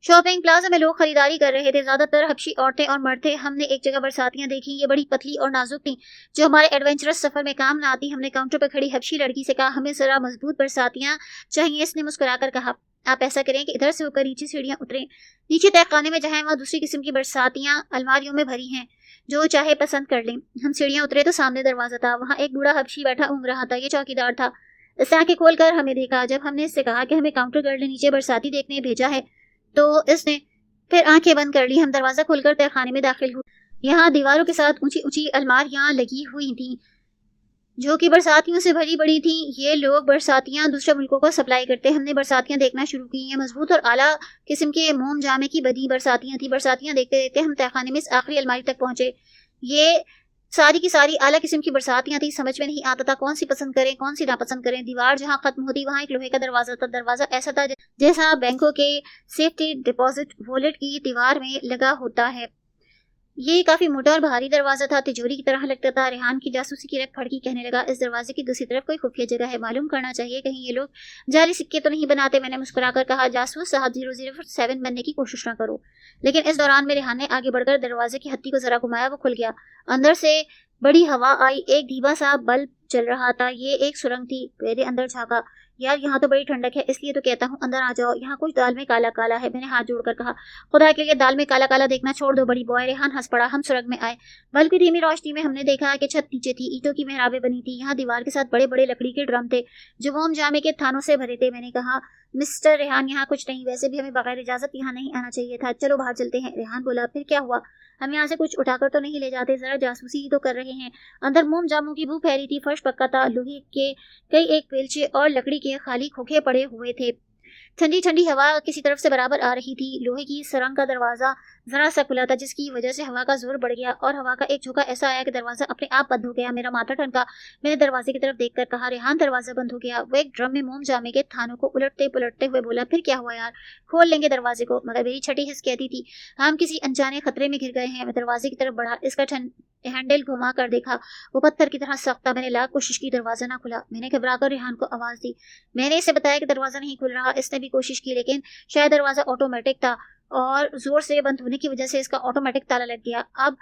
شاپنگ پلازا میں لوگ خریداری کر رہے تھے، زیادہ تر حبشی عورتیں اور مرد تھے۔ ہم نے ایک جگہ برساتیاں دیکھی، یہ بڑی پتلی اور نازک تھیں جو ہمارے ایڈونچرس سفر میں کام نہ آتی۔ ہم نے کاؤنٹر پر کھڑی حبشی لڑکی سے کہا ہمیں ذرا مضبوط برساتیاں چاہیے۔ اس نے مسکرا کر کہا آپ ایسا کریں کہ ادھر سے ہو کر نیچے سیڑھیاں اتریں، نیچے تہ خانے میں جہاں وہاں دوسری قسم کی برساتیاں الماریوں میں بھری ہیں، جو چاہے پسند کر لیں۔ ہم سیڑھیاں اترے تو سامنے دروازہ تھا، وہاں ایک بوڑھا حبشی بیٹھا اونگ رہا تھا، یہ چوکیدار تھا۔ اس نے آنکھیں کھول کر ہمیں دیکھا۔ جب ہم نے اس سے کہا کہ ہمیں کاؤنٹر گرل نے نیچے برساتی دیکھنے بھیجا ہے تو اس نے پھر آنکھیں بند کر لی۔ ہم دروازہ کھول کر تہ خانے میں داخل ہوئے۔ یہاں دیواروں کے ساتھ اونچی اونچی الماریاں لگی ہوئی تھیں جو کہ برساتیوں سے بھری بڑی تھیں۔ یہ لوگ برساتیاں دوسرے ملکوں کو سپلائی کرتے۔ ہم نے برساتیاں دیکھنا شروع کی۔ یہ مضبوط اور اعلیٰ قسم کے موم جامے کی بنی برساتیاں تھیں۔ برساتیاں دیکھتے دیکھتے ہم تہ خانے میں اس آخری الماری تک پہنچے۔ یہ ساری کی ساری اعلیٰ قسم کی برساتیاں تھیں۔ سمجھ میں نہیں آتا تھا کون سی پسند کریں کون سی ناپسند کریں۔ دیوار جہاں ختم ہوتی وہاں ایک لوہے کا دروازہ تھا۔ دروازہ ایسا تھا جیسا بینکوں کے سیفٹی ڈپازٹ والیٹ کی دیوار میں لگا ہوتا ہے۔ یہ کافی موٹا اور بھاری دروازہ تھا، تجوری کی طرح لگتا تھا۔ ریحان کی جاسوسی کی رگ پھڑکی، کہنے لگا اس دروازے کی دوسری طرف کوئی خفیہ جگہ ہے، معلوم کرنا چاہیے، کہیں یہ لوگ جعلی سکے تو نہیں بناتے۔ میں نے مسکرا کر کہا جاسوس صاحب 007 بننے کی کوشش نہ کرو۔ لیکن اس دوران میں ریحان نے آگے بڑھ کر دروازے کی ہتھی کو ذرا گھمایا، وہ کھل گیا۔ اندر سے بڑی ہوا آئی، ایک دھیما سا بلب چل رہا تھا۔ یہ ایک سرنگ تھی۔ میرے اندر جھانکا، یار یہاں تو بڑی ٹھنڈک ہے، اس لیے تو کہتا ہوں اندر آ جاؤ، یہاں کچھ دال میں کالا کالا ہے۔ میں نے ہاتھ جوڑ کر کہا خدا کے لیے دال میں کالا کالا دیکھنا چھوڑ دو بڑی بوائے۔ ریحان ہنس پڑا۔ ہم سرنگ میں آئے۔ بلب کی دھیمی روشنی میں ہم نے دیکھا کہ چھت نیچے تھی، اینٹوں کی محرابیں بنی تھی۔ یہاں دیوار کے ساتھ بڑے بڑے لکڑی کے ڈرم تھے جو موم جامے کے تھانوں سے بھرے تھے۔ میں نے کہا مسٹر ریحان یہاں کچھ نہیں، ویسے بھی ہمیں بغیر اجازت یہاں نہیں آنا چاہیے تھا، چلو باہر چلتے ہیں۔ ریحان بولا پھر کیا ہوا؟ ہم یہاں سے کچھ اٹھا کر تو نہیں لے جاتے، ذرا جاسوسی ہی تو کر رہے ہیں۔ اندر موم جاموں کی بو پھیلی تھی، فرش پکا تھا، لوہے کے کئی ایک بیلچے اور لکڑی کے خالی کھوکھے پڑے ہوئے تھے۔ ٹھنڈی ٹھنڈی ہوا کسی طرف سے برابر آ رہی تھی۔ لوہے کی سرنگ کا دروازہ ذرا سا کھلا تھا جس کی وجہ سے ہوا کا زور بڑھ گیا اور ہوا کا ایک جھونکا ایسا آیا کہ دروازہ اپنے آپ بند ہو گیا۔ میرا ماتھا ٹھنکا۔ میں نے دروازے کی طرف دیکھ کر کہا ریحان دروازہ بند ہو گیا۔ وہ ایک ڈرم میں موم جامے کے تھانوں کو الٹتے پلٹتے ہوئے بولا پھر کیا ہوا یار، کھول لیں گے دروازے کو، مگر میری چھٹی حس کہتی تھی ہم کسی انجانے خطرے میں گر گئے ہیں۔ میں دروازے کی طرف بڑھا، اس کا ہینڈل گھما کر دیکھا، وہ پتھر کی طرح سخت تھا۔ میں نے لاکھ کوشش کی، دروازہ نہ کھلا۔ میں نے گھبرا کر ریحان کو آواز دی، میں نے اسے بتایا کہ دروازہ نہیں کھل رہا۔ اس نے بھی کوشش کی لیکن شاید دروازہ آٹومیٹک تھا اور زور سے بند ہونے کی وجہ سے اس کا آٹومیٹک تالا لگ گیا۔ اب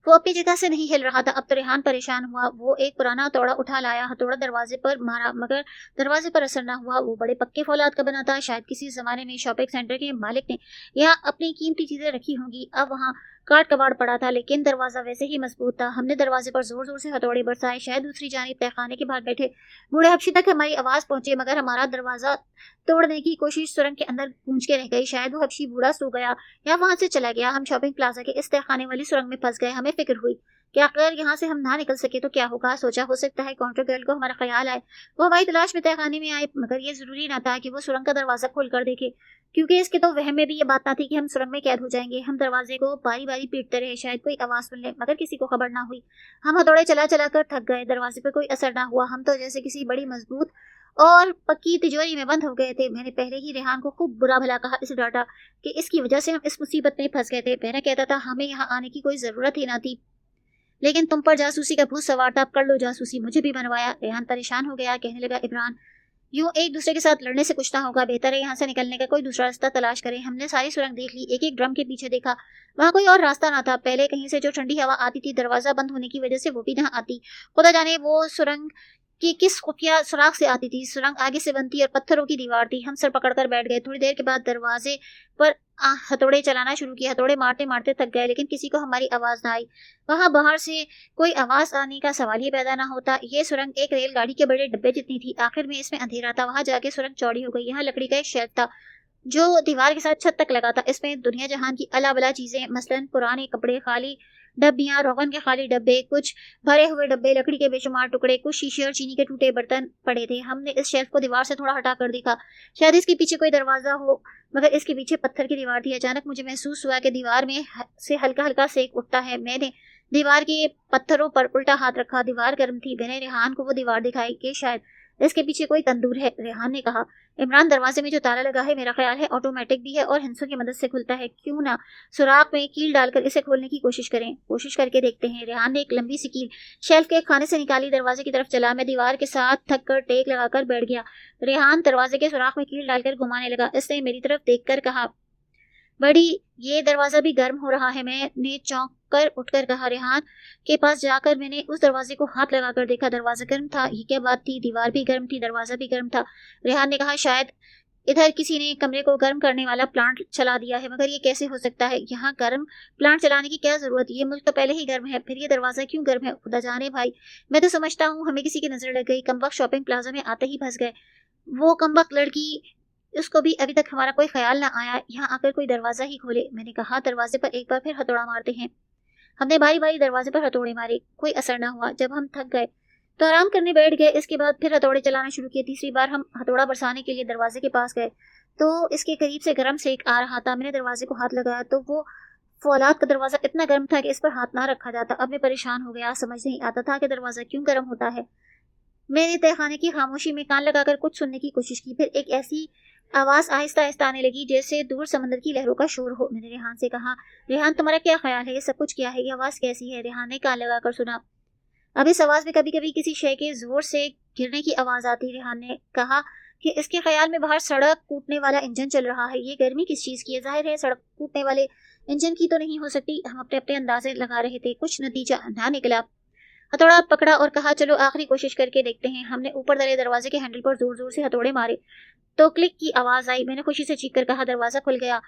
وہ اپنی جگہ سے نہیں ہل رہا تھا۔ اب تو ریحان پریشان ہوا۔ وہ ایک پرانا ہتھوڑا اٹھا لایا، ہتھوڑا دروازے پر مارا مگر دروازے پر اثر نہ ہوا۔ وہ بڑے پکے فولاد کا بنا تھا، شاید کسی زمانے میں شاپنگ سینٹر کے مالک نے یہاں اپنی قیمتی چیزیں رکھی ہوں گی۔ اب وہاں کاٹ کباڑ پڑا تھا لیکن دروازہ ویسے ہی مضبوط تھا۔ ہم نے دروازے پر زور زور سے ہتھوڑے برسائے، شاید دوسری جانب تہ خانے کے باہر بیٹھے بوڑھے حبشی تک ہماری آواز پہنچے مگر ہمارا دروازہ توڑنے کی کوشش سرنگ کے اندر گونج کے رہ گئی۔ شاید وہ حبشی بوڑھا سو گیا یا وہاں سے چلا گیا۔ ہم شاپنگ پلازا کے اس تہ خانے والی سرنگ میں پھنس گئے۔ ہمیں فکر ہوئی کہ اگر یہاں سے ہم نہ نکل سکے تو کیا ہوگا۔ سوچا ہو سکتا ہے کاؤنٹر گرل کو ہمارا خیال آئے، وہ ہماری تلاش میں تہ خانے میں آئے، مگر یہ ضروری نہ تھا کہ وہ سرنگ کا دروازہ کھول کر دیکھے کیونکہ اس کے تو وہم میں بھی یہ بات نہ تھی کہ ہم سرنگ میں قید ہو جائیں گے۔ ہم دروازے کو باری باری پیٹتے رہے، شاید کوئی آواز سن لے مگر کسی کو خبر نہ ہوئی۔ ہم ہتھوڑے چلا چلا کر تھک گئے، دروازے پر کوئی اثر نہ ہوا۔ ہم تو جیسے کسی بڑی مضبوط اور پکی تجوری میں بند ہو گئے تھے۔ میں نے پہلے ہی ریحان کو خوب برا بھلا کہا، اسے ڈانٹا کہ اس کی وجہ سے ہم اس مصیبت میں پھنس گئے تھے۔ پہلے کہتا تھا ہمیں یہاں آنے کی کوئی ضرورت ہی نہ تھی لیکن تم پر جاسوسی کا بھوت سوار تھا، اب کر لو جاسوسی، مجھے بھی بنوایا۔ ریحان پریشان ہو گیا، کہنے لگا عمران یوں ایک دوسرے کے ساتھ لڑنے سے کچھ نہ ہوگا، بہتر ہے یہاں سے نکلنے کا کوئی دوسرا راستہ تلاش کریں۔ ہم نے ساری سرنگ دیکھ لی، ایک ایک ڈرم کے پیچھے دیکھا، وہاں کوئی اور راستہ نہ تھا۔ پہلے کہیں سے جو ٹھنڈی ہوا آتی تھی دروازہ بند ہونے کی وجہ سے وہ بھی نہ آتی، خدا جانے وہ سرنگ کی کس خفیہ سوراخ سے آتی تھی۔ سرنگ آگے سے بند تھی اور پتھروں کی دیوار تھی۔ ہم سر پکڑ کر بیٹھ گئے۔ تھوڑی دیر کے بعد دروازے پر ہتھوڑے چلانا شروع کیا، ہتھوڑے مارتے مارتے تھک گئے لیکن کسی کو ہماری آواز نہ آئی۔ وہاں باہر سے کوئی آواز آنے کا سوال ہی پیدا نہ ہوتا۔ یہ سرنگ ایک ریل گاڑی کے بڑے ڈبے جتنی تھی، آخر میں اس میں اندھیرا تھا۔ وہاں جا کے سرنگ چوڑی ہو گئی۔ یہاں لکڑی کا ایک شیلف تھا جو دیوار کے ساتھ چھت تک لگا تھا، اس میں دنیا جہان کی الا بلا چیزیں، مثلاً پرانے کپڑے، خالی ڈبیاں، روغن کے خالی ڈبے، کچھ بھرے ہوئے ڈبے، لکڑی کے بے شمار ٹکڑے، کچھ شیشے اور چینی کے ٹوٹے برتن پڑے تھے۔ ہم نے اس شیلف کو دیوار سے تھوڑا ہٹا کر دیکھا، شاید اس کے پیچھے کوئی دروازہ ہو مگر اس کے پیچھے پتھر کی دیوار تھی۔ اچانک مجھے محسوس ہوا کہ دیوار میں سے ہلکا ہلکا سیک اٹھتا ہے۔ میں نے دیوار کے پتھروں پر الٹا ہاتھ رکھا، دیوار گرم تھی۔ میں نے ریحان کو وہ دیوار دکھائی کہ شاید اس کے پیچھے کوئی تندور ہے، ریحان نے کہا۔ عمران دروازے میں جو تالا لگا ہے میرا خیال ہے آٹومیٹک بھی ہے اور ہنسوں کی مدد سے کھلتا ہے، کیوں نہ سوراخ میں کیل ڈال کر اسے کھولنے کی کوشش کریں؟ کوشش کر کے دیکھتے ہیں۔ ریحان نے ایک لمبی سی کیل شیلف کے ایک خانے سے نکالی، دروازے کی طرف چلا۔ میں دیوار کے ساتھ تھک کر ٹیک لگا کر بیٹھ گیا۔ ریحان دروازے کے سوراخ میں کیل ڈال کر گھمانے لگا۔ اس نے میری طرف دیکھ کر کہا، بڑی یہ دروازہ بھی گرم ہو رہا ہے۔ میں نے چونک کر اٹھ کر کہا۔ ریحان کے پاس جا کر میں نے اس دروازے کو ہاتھ لگا کر دیکھا، دروازہ گرم تھا۔ یہ کیا بات تھی؟ دیوار بھی گرم تھی، دروازہ بھی گرم تھا۔ ریحان نے کہا، شاید ادھر کسی نے کمرے کو گرم کرنے والا پلانٹ چلا دیا ہے، مگر یہ کیسے ہو سکتا ہے؟ یہاں گرم پلانٹ چلانے کی کیا ضرورت؟ یہ ملک تو پہلے ہی گرم ہے، پھر یہ دروازہ کیوں گرم ہے؟ خدا جانے بھائی، میں تو سمجھتا ہوں ہمیں کسی کی نظر لگ گئی، کمبخت شاپنگ پلازا میں آتے ہی پھنس گئے۔ وہ کمبخت لڑکی، اس کو بھی ابھی تک ہمارا کوئی خیال نہ آیا یہاں آ کر کوئی دروازہ ہی کھولے۔ میں نے کہا، دروازے پر ایک بار پھر ہتھوڑا مارتے ہیں۔ ہم نے باری باری دروازے پر ہتھوڑے مارے، کوئی اثر نہ ہوا۔ جب ہم تھک گئے تو آرام کرنے بیٹھ گئے۔ اس کے بعد پھر ہتھوڑے چلانا شروع کیے۔ تیسری بار ہم ہتھوڑا برسانے کے لیے دروازے کے پاس گئے تو اس کے قریب سے گرم سیک آ رہا تھا۔ میں نے دروازے کو ہاتھ لگایا تو وہ فولاد کا دروازہ اتنا گرم تھا کہ اس پر ہاتھ نہ رکھا جاتا۔ اب میں پریشان ہو گیا، سمجھ نہیں آتا تھا کہ دروازہ کیوں گرم ہوتا ہے۔ میں نے تہہ خانے کی خاموشی میں کان لگا کر کچھ سننے کی کوشش کی، پھر ایک ایسی آواز آہستہ آہستہ آنے لگی جیسے دور سمندر کی لہروں کا شور ہو۔ میں نے ریحان سے کہا، ریحان تمہارا کیا خیال ہے؟ یہ سب کچھ کیا ہے؟ یہ آواز کیسی ہے؟ ریحان نے کان لگا کر سنا۔ اب اس آواز میں کبھی کبھی کسی شے کے زور سے گرنے کی آواز آتی۔ ریحان نے کہا کہ اس کے خیال میں باہر سڑک کوٹنے والا انجن چل رہا ہے۔ یہ گرمی کس چیز کی ہے؟ ظاہر ہے سڑک کوٹنے والے انجن کی تو نہیں ہو سکتی۔ ہم اپنے اپنے اندازے لگا رہے تھے، کچھ نتیجہ نہ نکلا۔ ہتھوڑا پکڑا اور کہا، چلو آخری کوشش کر کے دیکھتے ہیں۔ ہم نے اوپر دلے دروازے کے ہینڈل پر زور زور سے ہتھوڑے مارے تو کلک کی آواز آئی۔ میں نے خوشی سے چیخ کر کہا، دروازہ کھل گیا۔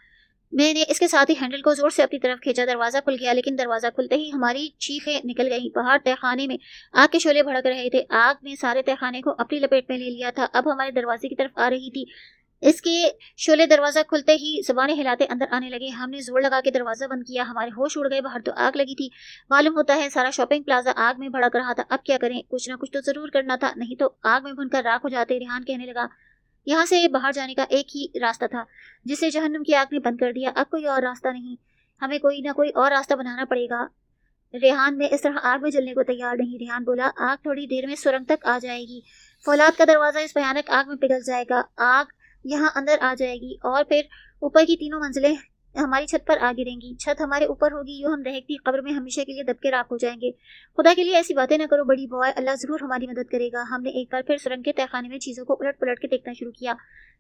میں نے اس کے ساتھ ہی ہینڈل کو زور سے اپنی طرف کھینچا، دروازہ کھل گیا۔ لیکن دروازہ کھلتے ہی ہماری چیخیں نکل گئیں۔ باہر تہہ خانے میں آگ کے شعلے بھڑک رہے تھے، آگ نے سارے تہہ خانے کو اپنی لپیٹ میں لے لیا تھا، اب ہمارے دروازے کی طرف آ رہی تھی۔ اس کے شعلے دروازہ کھلتے ہی زبانیں ہلاتے اندر آنے لگے۔ ہم نے زور لگا کے دروازہ بند کیا، ہمارے ہوش اڑ گئے، باہر تو آگ لگی تھی، معلوم ہوتا ہے سارا شاپنگ پلازا آگ میں بھڑک رہا تھا۔ اب کیا کریں؟ کچھ نہ کچھ تو ضرور کرنا تھا، نہیں تو آگ میں بھن کر راکھ ہو جاتے۔ ریحان کہنے لگا، یہاں سے باہر جانے کا ایک ہی راستہ تھا جسے جہنم کی آگ نے بند کر دیا، اب کوئی اور راستہ نہیں، ہمیں کوئی نہ کوئی اور راستہ بنانا پڑے گا۔ ریحان میں اس طرح آگ میں جلنے کو تیار نہیں۔ ریحان بولا، آگ تھوڑی دیر میں سرنگ تک آ جائے گی، فولاد کا دروازہ اس بھیانک آگ میں پگھل جائے گا، آگ یہاں اندر آ جائے گی اور پھر اوپر کی تینوں منزلیں ہماری چھت پر آ گریں گی، چھت ہمارے اوپر ہوگی، یوں ہم دہکتی قبر میں ہمیشہ کے لیے دب کے راکھ ہو جائیں گے۔ خدا کے لیے ایسی باتیں نہ کرو بڑی بوائے، اللہ ضرور ہماری مدد کرے گا۔ ہم نے ایک بار پھر سرنگ کے تہہ خانے میں چیزوں کو الٹ پلٹ کے دیکھنا شروع کیا،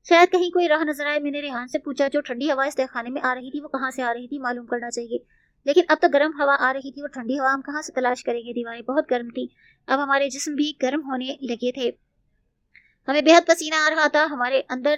شاید کہیں کوئی راہ نظر آئے۔ میں نے ریحان سے پوچھا، جو ٹھنڈی ہوا اس تہہ خانے میں آ رہی تھی وہ کہاں سے آ رہی تھی؟ معلوم کرنا چاہیے، لیکن اب تو گرم ہوا آ رہی تھی، وہ ٹھنڈی ہوا ہم کہاں سے تلاش کریں گے؟ دیواریں بہت گرم تھیں، اب ہمارے جسم بھی گرم ہونے لگے تھے، ہمیں بے حد پسینہ آ رہا تھا، ہمارے اندر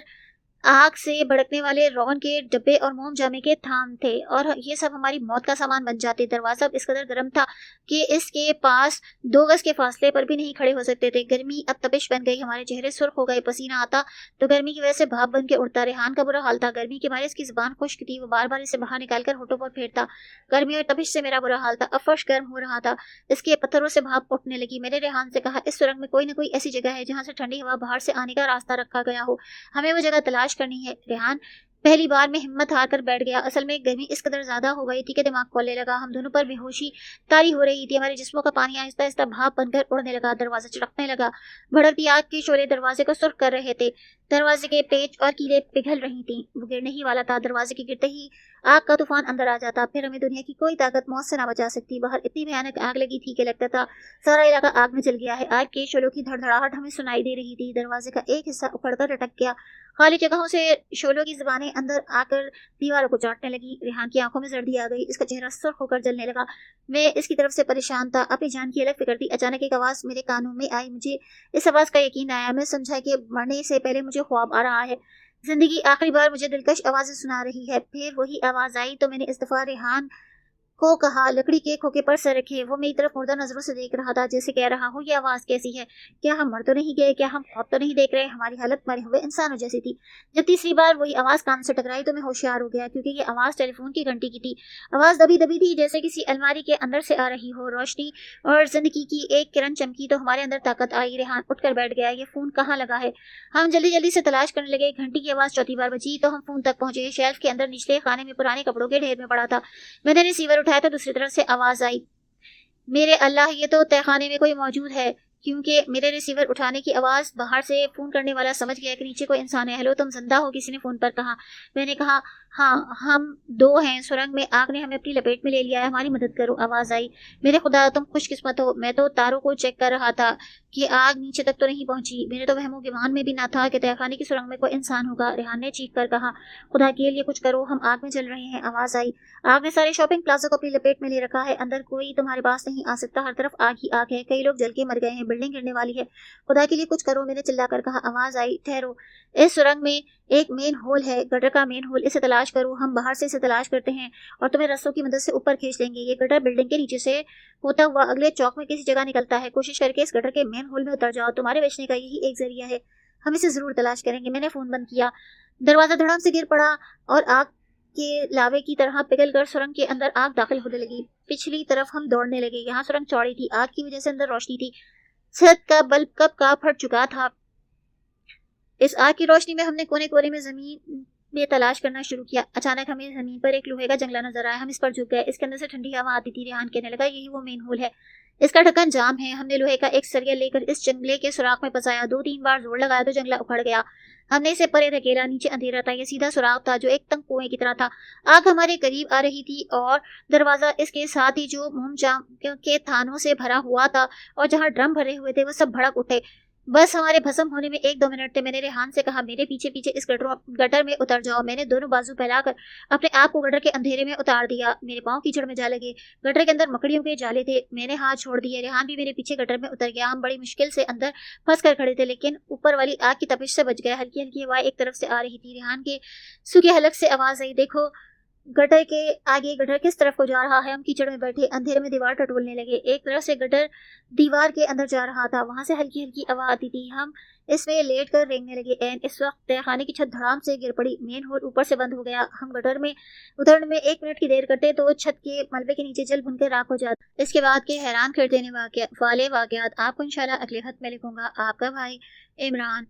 آگ سے بھڑکنے والے روغن کے ڈبے اور موم جامے کے تھام تھے اور یہ سب ہماری موت کا سامان بن جاتے۔ دروازہ اب اس قدر گرم تھا کہ اس کے پاس 2 گز کے فاصلے پر بھی نہیں کھڑے ہو سکتے تھے۔ گرمی اب تپش بن گئی، ہمارے چہرے سرخ ہو گئے، پسینہ آتا تو گرمی کی وجہ سے بھاپ بن کے اڑتا۔ ریحان کا برا حال تھا، گرمی کے مارے اس کی زبان خشک تھی، وہ بار بار اسے باہر نکال کر ہونٹوں پر پھیرتا۔ گرمی اور تپش سے میرا برا حال تھا، اب فرش گرم ہو رہا تھا، اس کے پتھروں سے بھاپ اٹھنے لگی۔ میں نے ریحان سے کہا، اس سرنگ میں کوئی نہ کوئی ایسی جگہ ہے جہاں سے ٹھنڈی ہوا باہر سے آنے کا راستہ رکھا گیا ہو، ہمیں وہ جگہ تلاش کرنی ہے۔ ریحان پہلی بار میں ہمت ہار کر بیٹھ گیا، اصل میں گرمی اس قدر زیادہ ہو گئی تھی کہ دماغ کھولنے لگا، ہم دونوں پر بے ہوشی طاری ہو رہی تھی، ہمارے جسموں کا پانی آہستہ آہستہ بھاپ بن کر اڑنے لگا، دروازہ چڑکنے لگا، بھڑکتی آگ کے شعلے دروازے کو سرخ کر رہے تھے، دروازے کے پیچ اور کیلیں پگھل رہی تھیں، وہ گرنے ہی والا تھا، دروازے کے گرتے ہی آگ کا طوفان اندر آ جاتا، پھر ہمیں دنیا کی کوئی طاقت موت سے نہ بچا سکتی۔ باہر اتنی بھیانک آگ لگی تھی کہ لگتا تھا سارا علاقہ آگ میں جل گیا ہے، آگ کے شعلوں کی دھڑدھڑاہٹ ہمیں سنائی دے رہی تھی، دروازے کا ایک حصہ اکھڑ کر لٹک گیا، خالی جگہوں سے شعلوں کی زبانیں اندر آ کر دیواروں کو چاٹنے لگی۔ ریحان کی آنکھوں میں زردی آ گئی، اس کا چہرہ سرخ ہو کر جلنے لگا، میں اس کی طرف سے پریشان تھا، اپنی جان کی الگ فکر تھی۔ اچانک ایک آواز میرے کانوں میں آئی، مجھے اس آواز کا یقین آیا، میں سمجھا کہ مرنے سے پہلے مجھے خواب آ رہا ہے، زندگی آخری بار مجھے دلکش آوازیں سنا رہی ہے۔ پھر وہی آواز آئی تو میں نے اس دفعہ ریحان کو کہا، لکڑی کے کھوکے پر سر رکھے، وہ میری طرف مردہ نظروں سے دیکھ رہا تھا جیسے کہہ رہا ہوں، یہ آواز کیسی ہے؟ کیا ہم مر تو نہیں گئے؟ کیا ہم خواب تو نہیں دیکھ رہے؟ ہماری حالت مرے ہوئے انسانوں جیسی تھی۔ جب تیسری بار وہی آواز کان سے ٹکرائی تو میں ہوشیار ہو گیا، کیونکہ یہ آواز ٹیلی فون کی گھنٹی کی تھی، آواز دبی دبی تھی جیسے کسی الماری کے اندر سے آ رہی ہو، روشنی اور زندگی کی ایک کرن چمکی تو ہمارے اندر طاقت آئی۔ ریحان اٹھ کر بیٹھ گیا، یہ فون کہاں لگا ہے؟ ہم جلدی جلدی سے تلاش کرنے لگے، گھنٹی کی آواز چوتھی بار بجی تو ہم فون تک پہنچے، شیلف کے اندر نچلے خانے میں پرانے کپڑوں کے ڈھیر میں پڑا تھا، میں نے ریسیور اٹھایا تو دوسری طرف سے آواز آئی، میرے اللہ، یہ تو تہہ خانے میں کوئی موجود ہے، کیونکہ میرے ریسیور اٹھانے کی آواز باہر سے فون کرنے والا سمجھ گیا کہ نیچے کوئی انسان ہے۔ ہیلو، تم زندہ ہو؟ کسی نے فون پر کہا۔ میں نے کہا ہاں، ہم 2 ہیں، سرنگ میں آگ نے ہمیں اپنی لپیٹ میں لے لیا ہے، ہماری مدد کرو۔ آواز آئی، میرے خدا تم خوش قسمت ہو، میں تو تاروں کو چیک کر رہا تھا کہ آگ نیچے تک تو نہیں پہنچی، میرے تو وہم و گمان میں بھی نہ تھا کہ تہہ خانے کی سرنگ میں کوئی انسان ہوگا۔ ریحان نے چیخ کر کہا خدا کے لیے کچھ کرو، ہم آگ میں جل رہے ہیں۔ آواز آئی، آگ نے سارے شاپنگ پلازا کو اپنی لپیٹ میں لے رکھا ہے، اندر کوئی تمہارے پاس نہیں آ سکتا، ہر طرف آگ ہی آگ ہے، کئی لوگ جل کے مر گئے ہیں، بلڈنگ گرنے والی ہے، خدا کے لیے کچھ کرو، میں نے چلا کر کہا۔ آواز آئی، ٹھہرو، اس سرنگ میں ایک مین ہول ہے، گٹر کا مین ہول، اسے تلاش کرو، ہم باہر سے اسے تلاش کرتے ہیں اور تمہیں رسوں کی مدد سے اوپر کھینچ لیں گے۔ یہ گٹر بلڈنگ کے نیچے سے ہوتا ہوا اگلے چوک میں کسی جگہ نکلتا ہے، کوشش کر کے اس گٹر کے مین ہول میں اتر جاؤ، تمہارے بچنے کا یہی ایک ذریعہ ہے، ہم اسے ضرور تلاش کریں گے۔ میں نے فون بند کیا، دروازہ دھڑام سے گر پڑا اور آگ کے لاوے کی طرح پگھل کر سرنگ کے اندر آگ داخل ہونے لگی۔ پچھلی طرف ہم دوڑنے لگے، یہاں سرنگ چوڑی تھی، آگ کی وجہ سے اندر روشنی تھی، چھت کا بلب کب کا پھٹ چکا تھا۔ اس آگ کی روشنی میں ہم نے کونے کونے میں زمین میں تلاش کرنا شروع کیا۔ اچانک ہمیں زمین پر ایک لوہے کا جنگلہ نظر آیا، ہم اس پر جھک گئے، اس کے اندر سے ٹھنڈی ہوا آتی تھی۔ ریحان کہنے لگا یہی وہ مین ہول ہے، اس کا ڈھکن جام ہے۔ ہم نے لوہے کا ایک سریا لے کر اس جنگلے کے سوراخ میں پھنسایا، 2-3 بار زور لگایا تو جنگلہ اکھڑ گیا، ہم نے اسے پرے دھکیلا، نیچے اندھیرا تھا، یہ سیدھا سوراخ تھا جو ایک تنگ کنویں کی طرح تھا، آگ ہمارے قریب آ رہی تھی اور دروازہ اس کے ساتھ ہی جو موم جام کے تھانوں سے بھرا ہوا تھا اور جہاں ڈرم بھرے ہوئے تھے وہ سب بھڑک اٹھے، بس ہمارے بھسم ہونے میں 1-2 منٹ تھے۔ میں نے ریحان سے کہا میرے پیچھے پیچھے اس گٹر میں اتر جاؤ، میں نے دونوں بازو پھیلا کر اپنے آپ کو گٹر کے اندھیرے میں اتار دیا، میرے پاؤں کیچڑ میں جا لگے، گٹر کے اندر مکڑیوں کے جالے تھے، میں نے ہاتھ چھوڑ دیے، ریحان بھی میرے پیچھے گٹر میں اتر گیا، ہم بڑی مشکل سے اندر پھنس کر کھڑے تھے لیکن اوپر والی آگ کی تپش سے بچ گئے، ہلکی ہلکی ہوائیں ایک طرف سے آ رہی تھی، ریحان کے سوکھے حلق سے آواز آئی دیکھو گٹر کے آگے گٹر کس طرف کو جا رہا ہے۔ ہم کیچڑ میں بیٹھے اندھیرے میں دیوار ٹٹولنے لگے، ایک طرف سے گٹر دیوار کے اندر جا رہا تھا، وہاں سے ہلکی ہلکی آواز آتی تھی، ہم اس میں لیٹ کر رینگنے لگے۔ اس وقت تہہ خانے کی چھت دھڑام سے گر پڑی، مین ہول اوپر سے بند ہو گیا، ہم گٹر میں اترنے میں 1 منٹ کی دیر کرتے تو چھت کے ملبے کے نیچے جل بھن کے راکھ ہو جاتا۔ اس کے بعد کے حیران کر دینے والے واقعات آپ کو انشاءاللہ اگلے خط میں لکھوں گا۔ آپ کا بھائی عمران۔